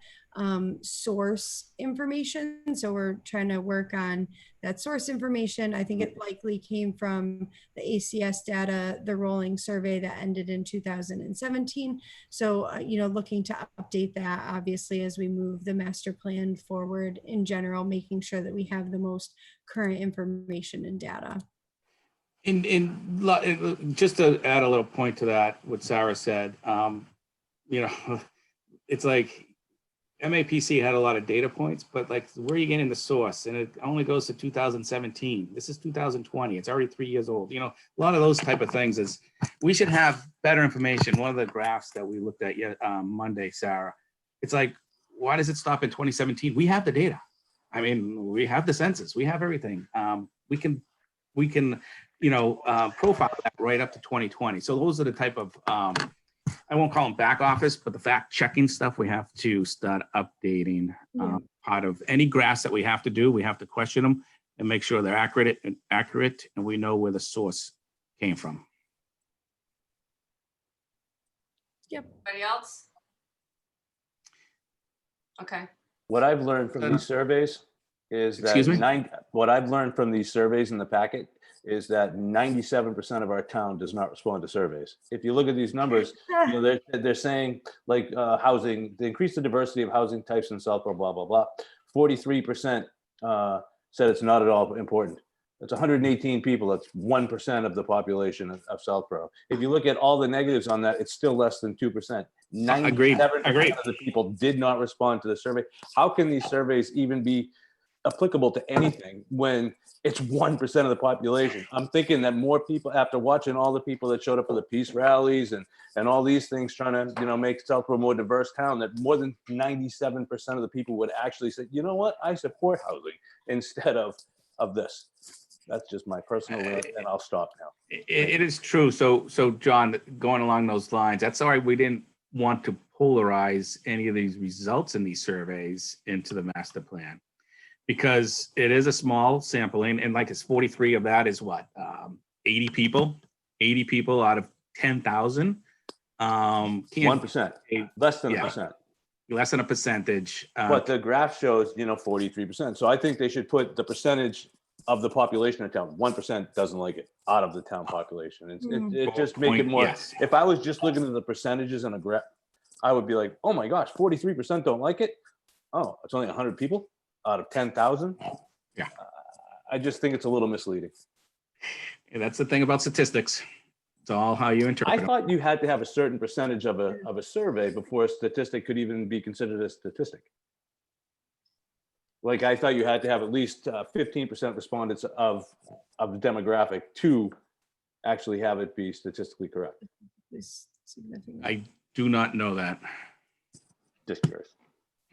source information. So we're trying to work on that source information. I think it likely came from the ACS data, the rolling survey that ended in 2017. So, looking to update that obviously as we move the master plan forward in general, making sure that we have the most current information and data. Just to add a little point to that, what Sarah said, it's like MAPC had a lot of data points, but like, where are you getting the source? And it only goes to 2017. This is 2020. It's already 3 years old. A lot of those type of things is we should have better information. One of the graphs that we looked at Monday, Sarah, it's like, why does it stop in 2017? We have the data. I mean, we have the census. We have everything. We can profile that right up to 2020. So those are the type of I won't call them back office, but the fact checking stuff we have to start updating. Part of any graphs that we have to do, we have to question them and make sure they're accurate, and we know where the source came from. Yep. Anybody else? Okay. What I've learned from these surveys is Excuse me? that what I've learned from these surveys in the packet is that 97% of our town does not respond to surveys. If you look at these numbers, they're saying like housing, they increase the diversity of housing types in Southborough, blah, blah, blah. 43% said it's not at all important. It's 118 people. That's 1% of the population of Southborough. If you look at all the negatives on that, it's still less than 2%. 97% of the people did not respond to the survey. How can these surveys even be applicable to anything when it's 1% of the population? I'm thinking that more people, after watching all the people that showed up for the peace rallies and all these things, trying to make Southborough a more diverse town, that more than 97% of the people would actually say, you know what, I support housing instead of this. That's just my personal rant, and I'll stop now. It is true. So John, going along those lines, that's why we didn't want to polarize any of these results in these surveys into the master plan, because it is a small sampling, and like it's 43 of that is what, 80 people out of 10,000. 1%, less than a percent. Less than a percentage. But the graph shows, 43%. So I think they should put the percentage of the population of town. 1% doesn't like it out of the town population. It just make it more. Yes. If I was just looking at the percentages on a graph, I would be like, oh my gosh, 43% don't like it. Oh, it's only 100 people out of 10,000. Yeah. I just think it's a little misleading. And that's the thing about statistics. It's all how you interpret I it. thought you had to have a certain percentage of a survey before a statistic could even be considered a statistic. Like I thought you had to have at least 15% respondents of the demographic to actually have it be statistically correct. I do not know that. Just curious.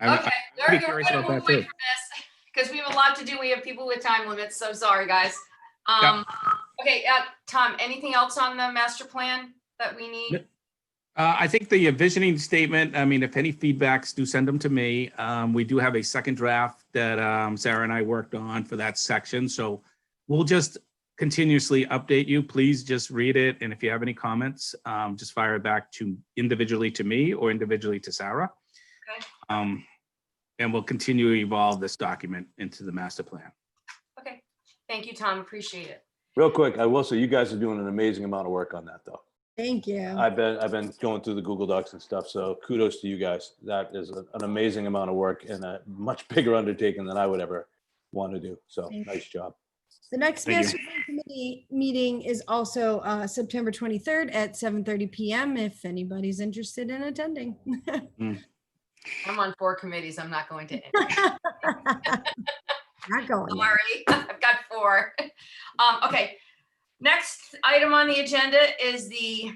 Okay, I'd be we're curious gonna about move that away too. from this because we have a lot to do. We have people with time limits, so sorry, guys. Okay, Tom, anything else on the master plan? that we need? I think the visioning statement, I mean, if any feedbacks, do send them to me. We do have a second draft that Sarah and I worked on for that section. So we'll just continuously update you. Please just read it. And if you have any comments, just fire it back to individually to me or individually to Sarah. Okay. And we'll continue to evolve this document into the master plan. Okay. Thank you, Tom. Appreciate it. Real quick, I will say you guys are doing an amazing amount of work on that, though. Thank you. I've been going through the Google Docs and stuff, so kudos to you guys. That is an amazing amount of work and a much bigger undertaking than I would ever want to do. So Thank you. nice job. The next Thank you. master plan committee meeting is also September 23rd at 7:30 p.m. if anybody's interested in attending. I'm on 4 committees. I'm not going to. Not going. Sorry, I've got 4. Okay. Next item on the agenda is the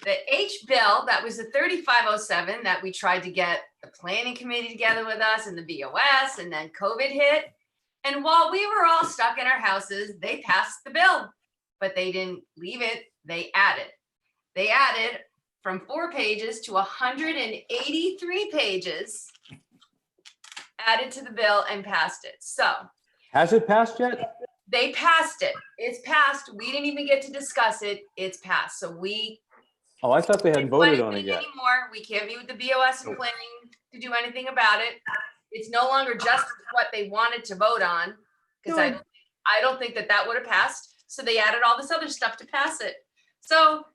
H bill. That was the 3507 that we tried to get the planning committee together with us and the BOS, and then COVID hit. And while we were all stuck in our houses, they passed the bill, but they didn't leave it. They added from 4 pages to 183 pages added to the bill and passed it. So Has it passed yet? they passed it. It's passed. We didn't even get to discuss it. It's passed. So we Oh, I thought they hadn't can't do voted on it anything yet. anymore. We can't meet with the BOS and planning to do anything about it. It's no longer just what they wanted to vote on, because I don't think that would have passed. So they added all this other stuff to pass it. So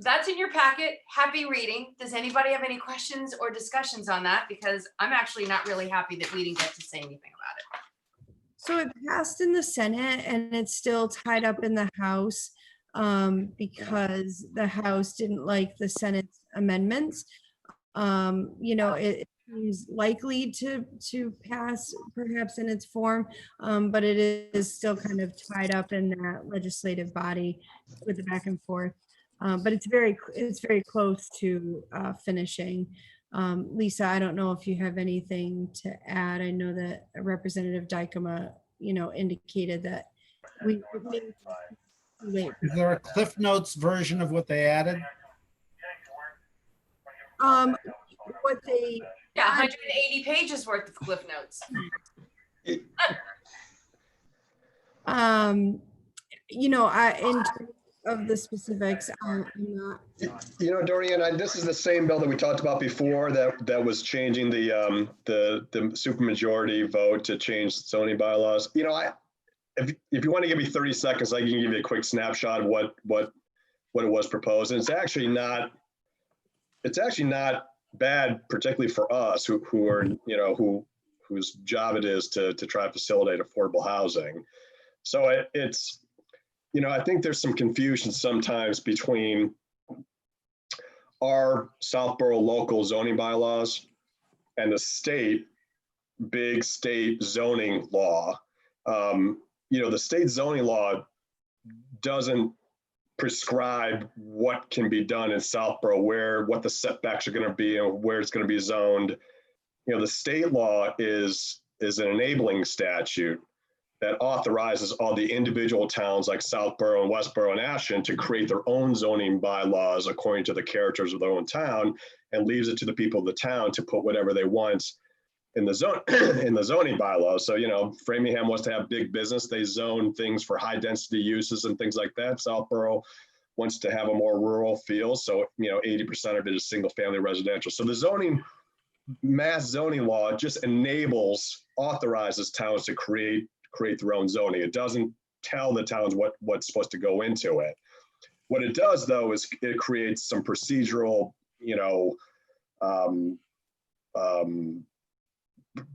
that's in your packet. Happy reading. Does anybody have any questions or discussions on that? Because I'm actually not really happy that we didn't get to say anything about it. So it passed in the Senate and it's still tied up in the House because the House didn't like the Senate's amendments. It seems likely to pass perhaps in its form, but it is still kind of tied up in that legislative body with the back and forth. But it's very close to finishing. Lisa, I don't know if you have anything to add. I know that Representative Dykema, indicated that we wait. Is there a Cliff Notes version of what they added? What they 180 pages worth of Cliff Notes. In terms of the specifics, I'm not. Dorian, this is the same bill that we talked about before that was changing the supermajority vote to change zoning bylaws. If you want to give me 30 seconds, I can give you a quick snapshot of what it was proposed. And it's actually not bad, particularly for us who are, whose job it is to try to facilitate affordable housing. So it's, I think there's some confusion sometimes between our Southborough local zoning bylaws and the big state zoning law. The state zoning law doesn't prescribe what can be done in Southborough, what the setbacks are going to be and where it's going to be zoned. The state law is an enabling statute that authorizes all the individual towns like Southborough and Westborough and Ashland to create their own zoning bylaws according to the characters of their own town, and leaves it to the people of the town to put whatever they want in the zoning bylaws. So, Framingham wants to have big business. They zone things for high density uses and things like that. Southborough wants to have a more rural feel. So, 80% of it is single family residential. So the mass zoning law just authorizes towns to create their own zoning. It doesn't tell the towns what's supposed to go into it. What it does, though, is it creates some procedural,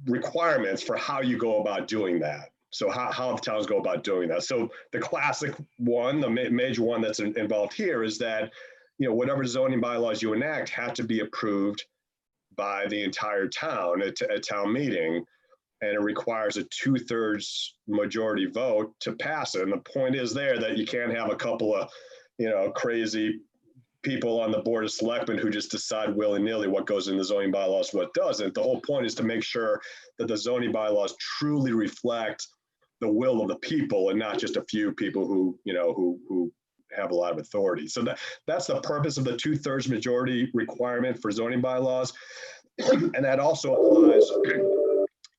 requirements for how you go about doing that. So how towns go about doing that. So the classic one, the major one that's involved here is that, whatever zoning bylaws you enact have to be approved by the entire town at town meeting. And it requires a 2/3 majority vote to pass it. And the point is there that you can't have a couple of, crazy people on the board of selectmen who just decide willy-nilly what goes in the zoning bylaws, what doesn't. The whole point is to make sure that the zoning bylaws truly reflect the will of the people and not just a few people who have a lot of authority. So that's the purpose of the 2/3 majority requirement for zoning bylaws. And that also applies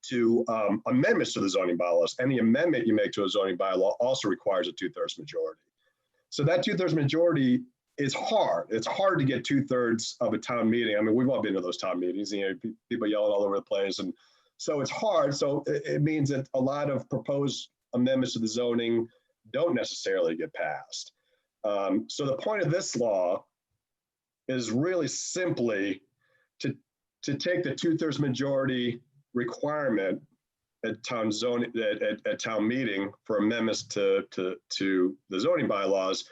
to amendments to the zoning bylaws. Any amendment you make to a zoning bylaw also requires a 2/3 majority. So that 2/3 majority is hard. It's hard to get 2/3 of a town meeting. I mean, we've all been to those town meetings, you know, people yelling all over the place. And so it's hard. So it means that a lot of proposed amendments to the zoning don't necessarily get passed. So the point of this law is really simply to take the 2/3 majority requirement at town meeting for amendments to the zoning bylaws,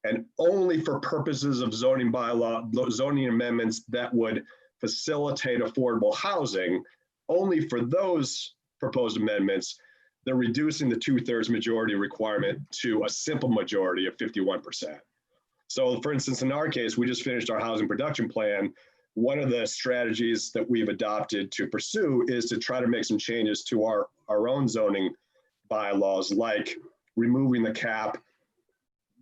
and only for purposes of zoning amendments that would facilitate affordable housing, only for those proposed amendments, they're reducing the 2/3 majority requirement to a simple majority of 51%. So for instance, in our case, we just finished our housing production plan. One of the strategies that we've adopted to pursue is to try to make some changes to our own zoning bylaws, like removing the cap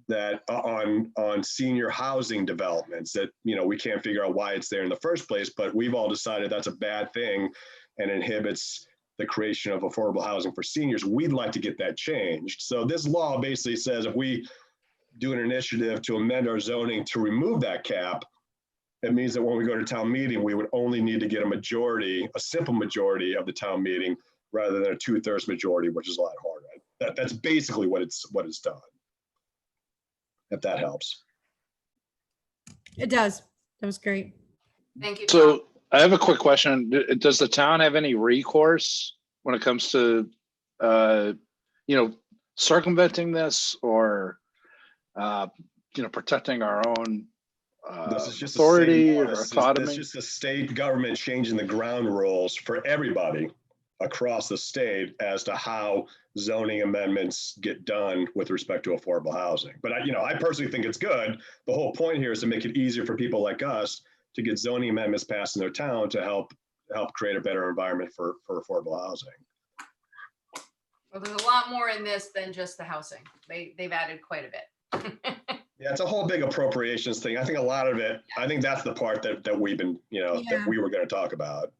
that on senior housing developments that, you know, we can't figure out why it's there in the first place, but we've all decided that's a bad thing and inhibits the creation of affordable housing for seniors. We'd like to get that changed. So this law basically says if we do an initiative to amend our zoning to remove that cap, it means that when we go to town meeting, we would only need to get a simple majority of the town meeting rather than a 2/3 majority, which is a lot harder. That's basically what it's done. If that helps. It does. That was great. Thank you. Tom. So I have a quick question. Does the town have any recourse when it comes to, circumventing this or, protecting our own This is just authority or It's autonomy? just the state government changing the ground rules for everybody across the state as to how zoning amendments get done with respect to affordable housing. But I personally think it's good. The whole point here is to make it easier for people like us to get zoning amendments passed in their town to help create a better environment for affordable housing. Well, there's a lot more in this than just the housing. They've added quite a bit. Yeah, it's a whole big appropriations thing. I think a lot of it, I think that's the part that we've been, that we were going to talk about.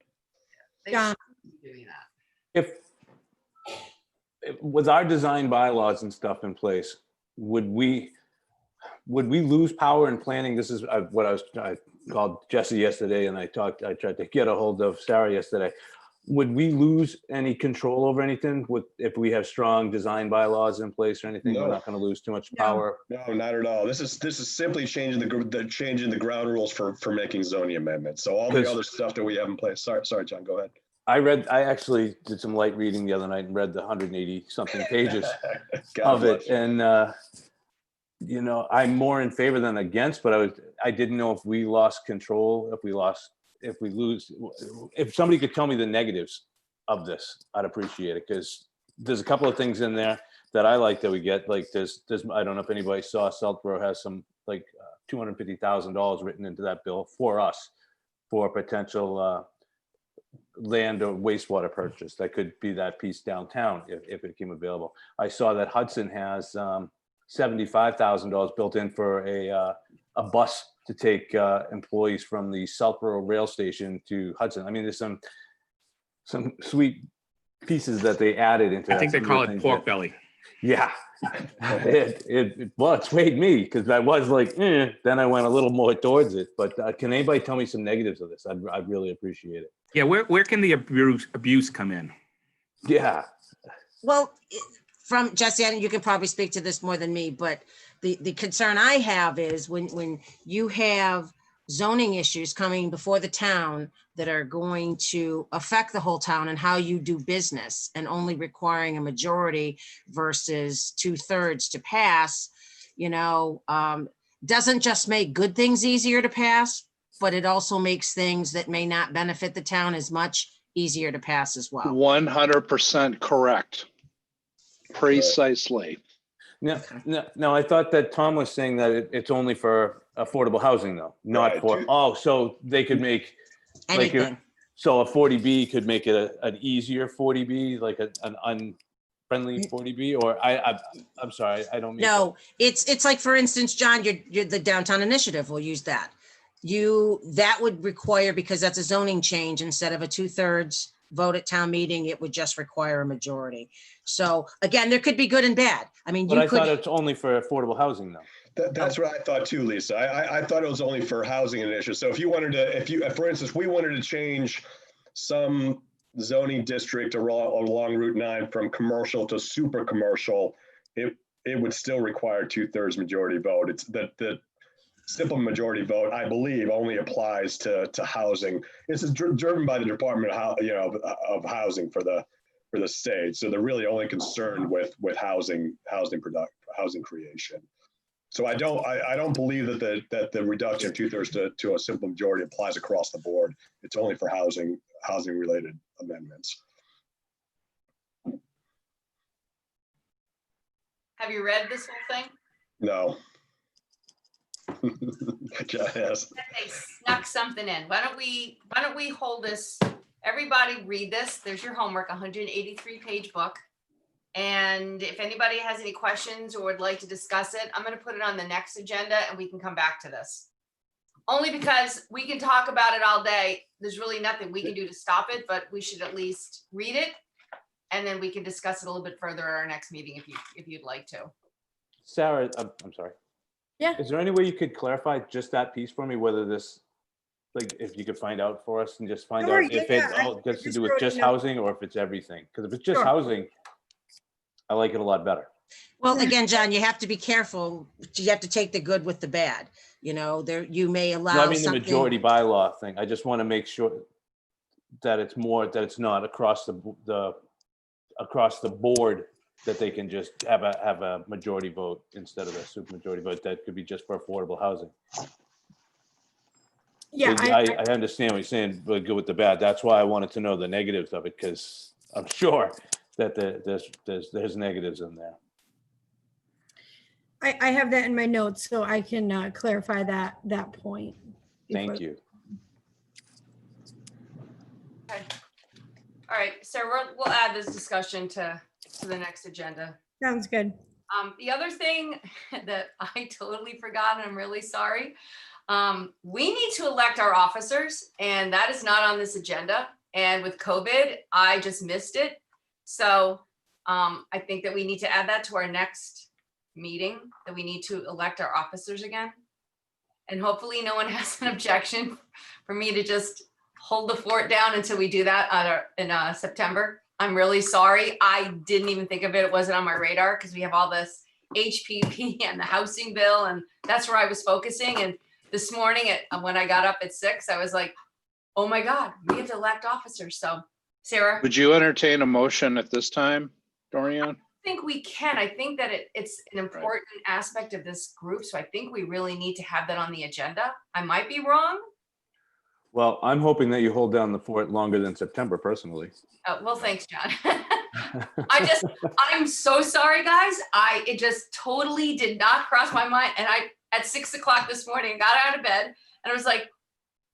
They Yeah. should be doing that. If with our design bylaws and stuff in place, would we lose power in planning? This is what I called Jesse yesterday, and I tried to get a hold of Sarah yesterday. Would we lose any control over anything if we have strong design bylaws in place or anything? No. We're not going to lose too much No. power. No, not at all. This is simply changing the ground rules for making zoning amendments. So all the Because- other stuff that we have in place. Sorry, John, go ahead. I actually did some light reading the other night and read the 180 something pages God of it. bless. And, I'm more in favor than against, but I didn't know if we lost control, if somebody could tell me the negatives of this, I'd appreciate it. Because there's a couple of things in there that I like that we get, like there's I don't know if anybody saw, Southborough has some like $250,000 written into that bill for us for potential land or wastewater purchase. That could be that piece downtown if it became available. I saw that Hudson has $75,000 built in for a bus to take employees from the Southborough rail station to Hudson. I mean, there's some sweet pieces that they added into that. I think they Some of call the it things pork that- belly. Yeah, it swayed me because I was like, then I went a little more towards it. But can anybody tell me some negatives of this? I'd really appreciate it. Yeah, where can the abuse come in? Yeah, Well, from Jesse, and you can probably speak to this more than me, but the concern I have is when you have zoning issues coming before the town that are going to affect the whole town and how you do business, and only requiring a majority versus 2/3 to pass, doesn't just make good things easier to pass, but it also makes things that may not benefit the town as much easier to pass as well. 100% correct. Precisely. no, I thought that Tom was saying that it's only for affordable housing though, not Right. for, so they could make, Anything. so a 40B could make it an easier 40B, like an friendly 40B, or I'm sorry, I don't mean. No, it's like, for instance, John, you're the downtown initiative, we'll use that. That would require, because that's a zoning change, instead of a 2/3 vote at town meeting, it would just require a majority. So again, there could be good and bad. I mean, But you I thought could, it's only for affordable housing though. That's what I thought too, Lisa. I thought it was only for housing initiatives. So if you wanted to, for instance, we wanted to change some zoning district along Route 9 from commercial to super commercial, it would still require 2/3 majority vote. It's the simple majority vote, I believe, only applies to housing. This is driven by the Department of Housing for the state. So they're really only concerned with housing creation. So I don't believe that the reduction of 2/3 to a simple majority applies across the board. It's only for housing related amendments. Have you read this whole thing? No. Yes. They snuck something in. Why don't we hold this? Everybody read this. There's your homework, 183-page book. And if anybody has any questions or would like to discuss it, I'm going to put it on the next agenda and we can come back to this. Only because we can talk about it all day. There's really nothing we can do to stop it, but we should at least read it. And then we can discuss it a little bit further at our next meeting if you'd like to. Sarah, I'm sorry. Yeah. Is there any way you could clarify just that piece for me, whether this, like, if you could find out for us and just find Sure, out if yeah, it I all gets to just do with wrote just a note. housing or if it's everything? Because if it's just Sure. housing, I like it a lot better. well, again, John, you have to be careful. You have to take the good with the bad. You know, you may allow No, I mean the something. majority bylaw thing. I just want to make sure that it's not across the board, that they can just have a majority vote instead of a super majority vote. That could be just for affordable housing. Yeah, I understand what you're saying, but good with the bad. That's why I wanted to know the negatives of it, because I'm sure that there's negatives in there. I have that in my notes, so I can clarify that point. Thank you. Okay. All right, so we'll add this discussion to the next agenda. Sounds good. The other thing that I totally forgot, and I'm really sorry, we need to elect our officers, and that is not on this agenda. And with COVID, I just missed it. So I think that we need to add that to our next meeting, that we need to elect our officers again. And hopefully no one has an objection for me to just hold the fort down until we do that in September. I'm really sorry. I didn't even think of it. It wasn't on my radar because we have all this HPP and the housing bill, and that's where I was focusing. And this morning when I got up at 6, I was like, oh my God, we have to elect officers. So Sarah? Would you entertain a motion at this time, Dorian? I think we can. I think that it's an important aspect of this group. So I think we really need to have that on the agenda. I might be wrong. Well, I'm hoping that you hold down the fort longer than September, personally. Well, thanks, John. I'm so sorry, guys. It just totally did not cross my mind. And at 6 o'clock this morning, got out of bed and I was like,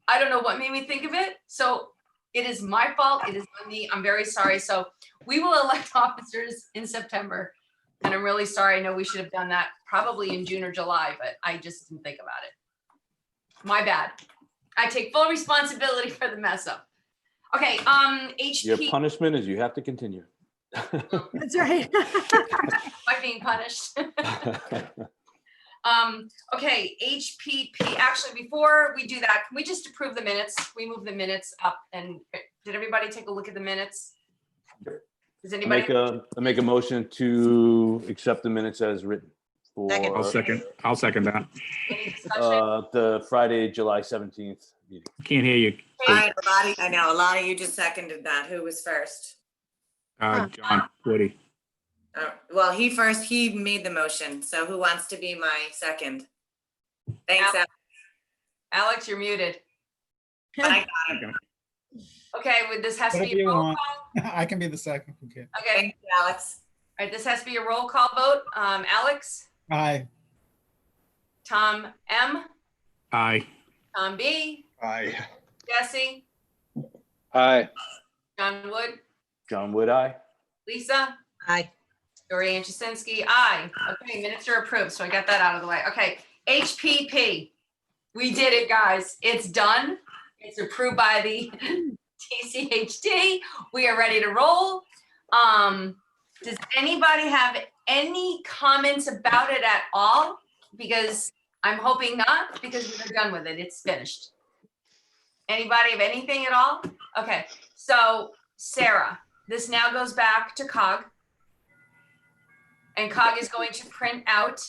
I don't know what made me think of it. So it is my fault. It is on me. I'm very sorry. So we will elect officers in September. And I'm really sorry. I know we should have done that probably in June or July, but I just didn't think about it. My bad. I take full responsibility for the mess up. Okay, HP. Your punishment is you have to continue. That's right. By being punished. Okay, HPP. Actually, before we do that, can we just approve the minutes? We move the minutes up. And did everybody take a look at the minutes? Does anybody? I make a motion to accept the minutes as written Second. for I'll second that. Any discussion? the Friday, July 17th meeting. Can't hear you. All right, Lottie, I know, Lottie, you just seconded that. Who was first? John, Woody. Well, he made the motion. So who wants to be my second? Thanks, Alex. Alex. Alex, you're muted. But I got it. Okay, this has to Whatever be a you roll want. call. I can be the second. Okay. Okay, Thank you, Alex. all right, this has to be a roll call vote. Alex, Aye. Tom M, Aye. Tom B, Aye. Jesse, Aye. John Wood, John Wood, aye. Lisa, Aye. Dorian Jasinski, aye. Okay, minutes are approved, so I got that out of the way. Okay, HPP. We did it, guys. It's done. It's approved by the TCHD. We are ready to roll. Does anybody have any comments about it at all? Because I'm hoping not, because we're done with it. It's finished. Anybody have anything at all? Okay, so Sarah, this now goes back to COG. And COG is going to print out.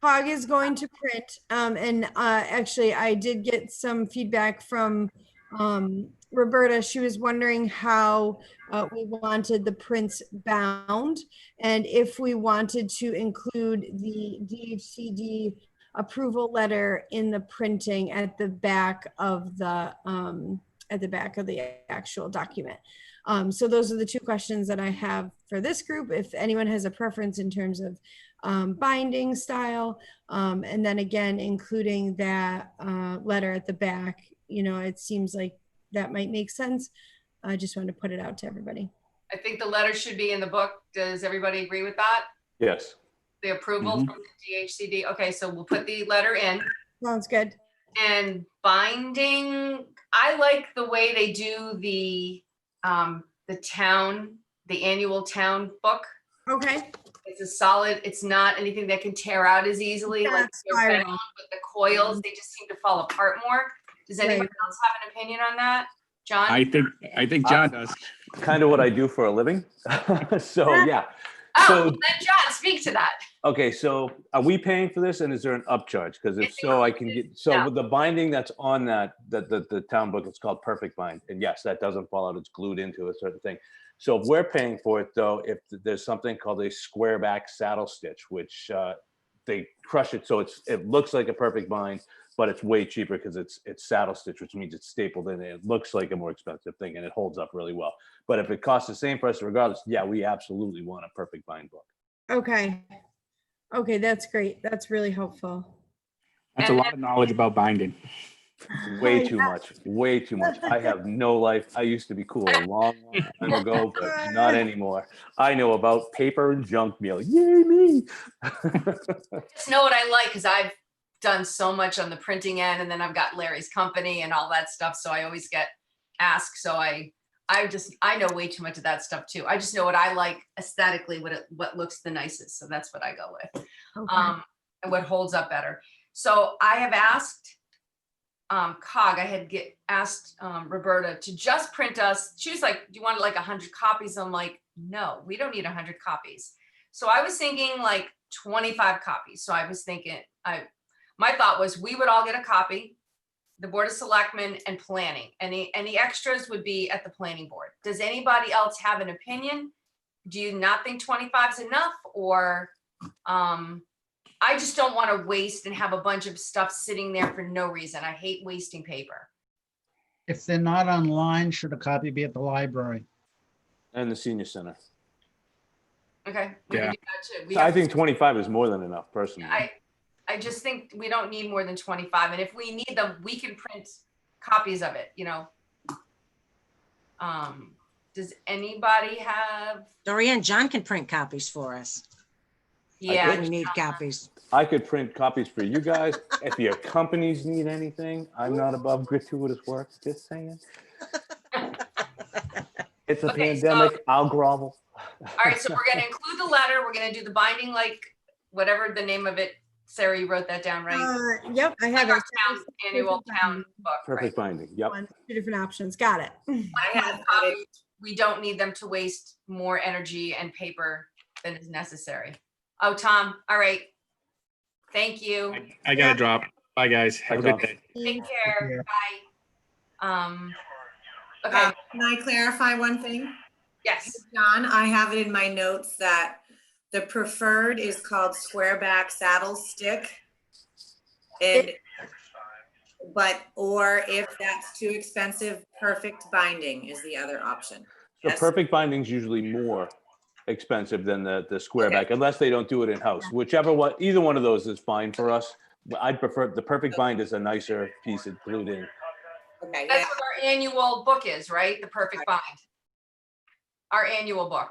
COG is going to print, and actually I did get some feedback from Roberta. She was wondering how we wanted the prints bound and if we wanted to include the DHCD approval letter in the printing at the back of the actual document. So those are the two questions that I have for this group. If anyone has a preference in terms of binding style, and then again, including that letter at the back, it seems like that might make sense. I just wanted to put it out to everybody. I think the letter should be in the book. Does everybody agree with that? Yes. The approval from the DHCD. Okay, so we'll put the letter in. Sounds good. And binding, I like the way they do the annual town book. Okay. It's a solid, it's not anything that can tear out as easily. Like with the coils, they just seem to fall apart more. Does anybody else have an opinion on that? John? I think John does. Kind of what I do for a living. So yeah. Oh, So- let John speak to that. Okay, so are we paying for this and is there an upcharge? Because if so, I can get, so No. with the binding that's on that, the town book, it's called Perfect Bind. And yes, that doesn't fall out, it's glued into a certain thing. So if we're paying for it though, if there's something called a square back saddle stitch, which they crush it so it looks like a perfect bind, but it's way cheaper because it's saddle stitch, which means it's stapled in. It looks like a more expensive thing and it holds up really well. But if it costs the same price regardless, yeah, we absolutely want a perfect bind book. Okay. Okay, that's great. That's really helpful. That's a lot of knowledge about binding. Way too much, way too much. I have no life. I used to be cool a long time ago, but not anymore. I know about paper and junk mail. Yay me! Just know what I like because I've done so much on the printing end, and then I've got Larry's company and all that stuff. So I always get asked. So I know way too much of that stuff too. I just know what I like aesthetically, what looks the nicest. So that's what I go with, Okay. and what holds up better. So I have asked COG. I had asked Roberta to just print us. She was like, "Do you want like 100 copies?" I'm like, "No, we don't need 100 copies." So I was thinking like 25 copies. So I was thinking, my thought was we would all get a copy, the Board of Selectmen and planning, and the extras would be at the planning board. Does anybody else have an opinion? Do you not think 25 is enough? Or I just don't want to waste and have a bunch of stuff sitting there for no reason. I hate wasting paper. If they're not online, should a copy be at the library? And the senior center. Okay. We can Yeah. do that too. We So I have- think 25 is more than enough personally. I just think we don't need more than 25. And if we need them, we can print copies of it, Does anybody have? Dorian, John can print copies for us. Yeah. We need copies. I could print copies for you guys. If your companies need anything, I'm not above gratuitous work, just saying. It's a Okay, pandemic, I'll grovel. All right, so we're gonna include the letter. We're gonna do the binding, like whatever the name of it. Sarah, you wrote that down, right? Yep, I have Like our it. town, annual town book, right? Perfect binding, yep. Two different options. Got it. I have Copies. We don't need them to waste more energy and paper than is necessary. Oh, Tom, all right. Thank you. I gotta drop. Bye, guys. Have a Bye, good Tom. day. Take care. care. Bye. Okay, Can I clarify one thing? yes. John, I have it in my notes that the preferred is called square back saddle stick. Or if that's too expensive, perfect binding is the other option. The Yes. perfect binding's usually more expensive than the square Okay. back, unless they don't do it in-house. Whichever one, either one of those is fine for us. But I'd prefer, the perfect bind is a nicer piece of glued in. Okay, That's yeah, what our annual book is, right? The Perfect Bind. Our annual book.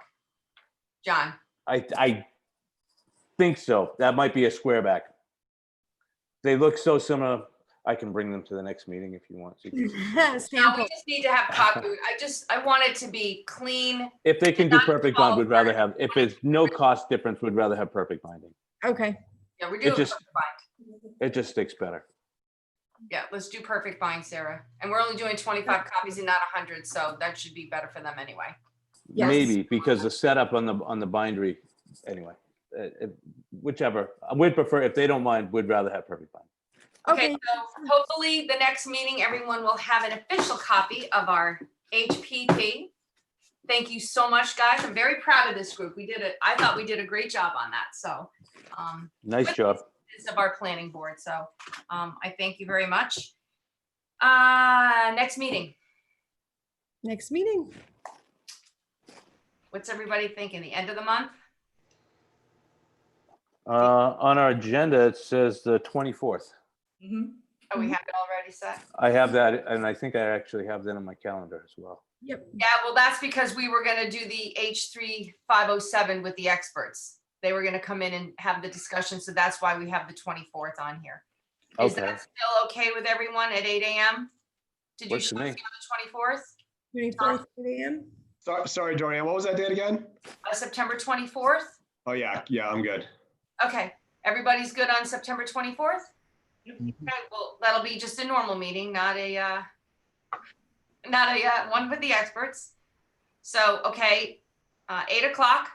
John, I think so. That might be a square back. They look so similar. I can bring them to the next meeting if you want. So you can- No, we Sample. just need to have copy. I want it to be clean. If they can do Not perfect fall bond, we'd rather apart. have, if it's no cost difference, we'd rather have perfect binding. Okay. Yeah, we're It doing just- perfect bind. It just sticks better. Yeah, let's do perfect bind, Sarah. And we're only doing 25 copies and not 100, so that should be better for them anyway. Yes. Maybe because the setup on the bindery, anyway, whichever. We'd prefer, if they don't mind, we'd rather have perfect bind. Okay, Okay. so hopefully the next meeting, everyone will have an official copy of our HPP. Thank you so much, guys. I'm very proud of this group. I thought we did a great job on that. So, Nice job. of our planning board. So, I thank you very much. Next meeting. Next meeting. What's everybody thinking? The end of the month? On our agenda, it says the 24th. Oh, we have it already set? I have that, and I think I actually have that on my calendar as well. Yep. Yeah, well, that's because we were gonna do the H3 507 with the experts. They were gonna come in and have the discussion, so that's why we have the 24th on here. Is Okay. that still okay with everyone at 8 a.m.? Did you Works for shoot me. on the 24th? 24th a.m. Sorry, Dorian, what was that date again? September 24th? Oh, yeah, I'm good. Okay, everybody's good on September 24th? Okay, well, that'll be just a normal meeting, not a one with the experts. So, okay, 8 o'clock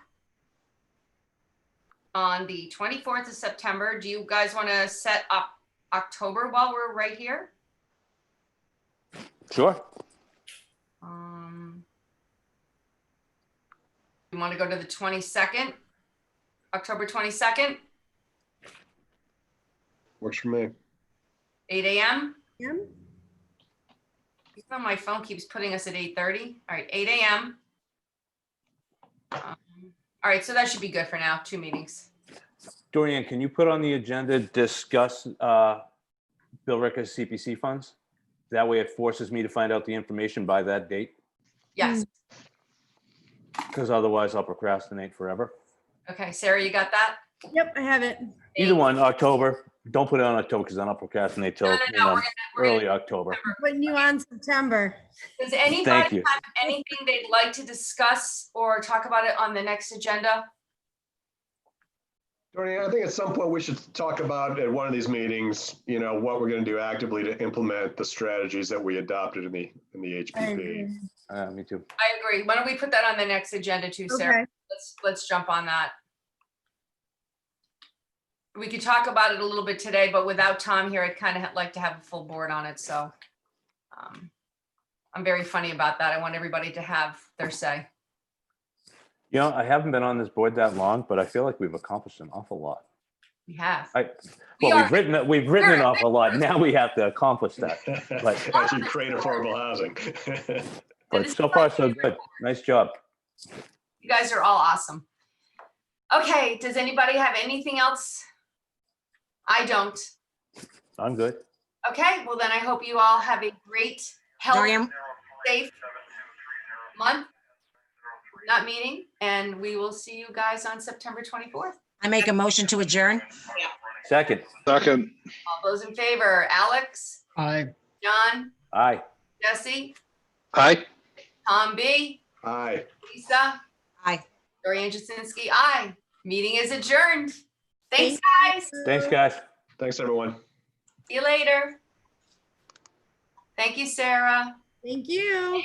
on the 24th of September. Do you guys want to set up October while we're right here? Sure. You want to go to the 22nd, October 22nd, Works for me. 8 a.m.? Yeah. Even though my phone keeps putting us at 8:30. All right, 8 a.m. All right, so that should be good for now, 2 meetings. Dorian, can you put on the agenda, discuss Bill Ricker's CPC funds? That way it forces me to find out the information by that date, Yes. because otherwise I'll procrastinate forever. Okay, Sarah, you got that? Yep, I have it. Either one, October. Don't put it on October because then I'll procrastinate till No, we're gonna- early October. Putting you on September. Does Thank anybody you. have anything they'd like to discuss or talk about it on the next agenda? Dorian, I think at some point we should talk about at one of these meetings, what we're going to do actively to implement the strategies that we adopted in the I HPP. agree. Me too. I agree. Why don't we put that on the next agenda too, Sarah? Okay. Let's jump on that. We could talk about it a little bit today, but without Tom here, I'd kind of like to have a full board on it, so. I'm very funny about that. I want everybody to have their say. I haven't been on this board that long, but I feel like we've accomplished an awful lot. We have. We've written an awful lot. Now we have to accomplish that. But, Actually create affordable housing. but so far, so good. Nice job. You guys are all awesome. Okay, does anybody have anything else? I don't. I'm good. Okay, well then I hope you all have a great, healthy, Dorian, safe month, not meeting, and we will see you guys on September 24th. I make a motion to adjourn. Second. Second. All those in favor, Alex, Aye. John, Aye. Jesse, Aye. Tom B, Aye. Lisa, Aye. Dorian Jasinski, aye. Meeting is adjourned. Thanks, guys. Thanks, guys. Thanks, everyone. See you later. Thank you, Sarah. Thank you.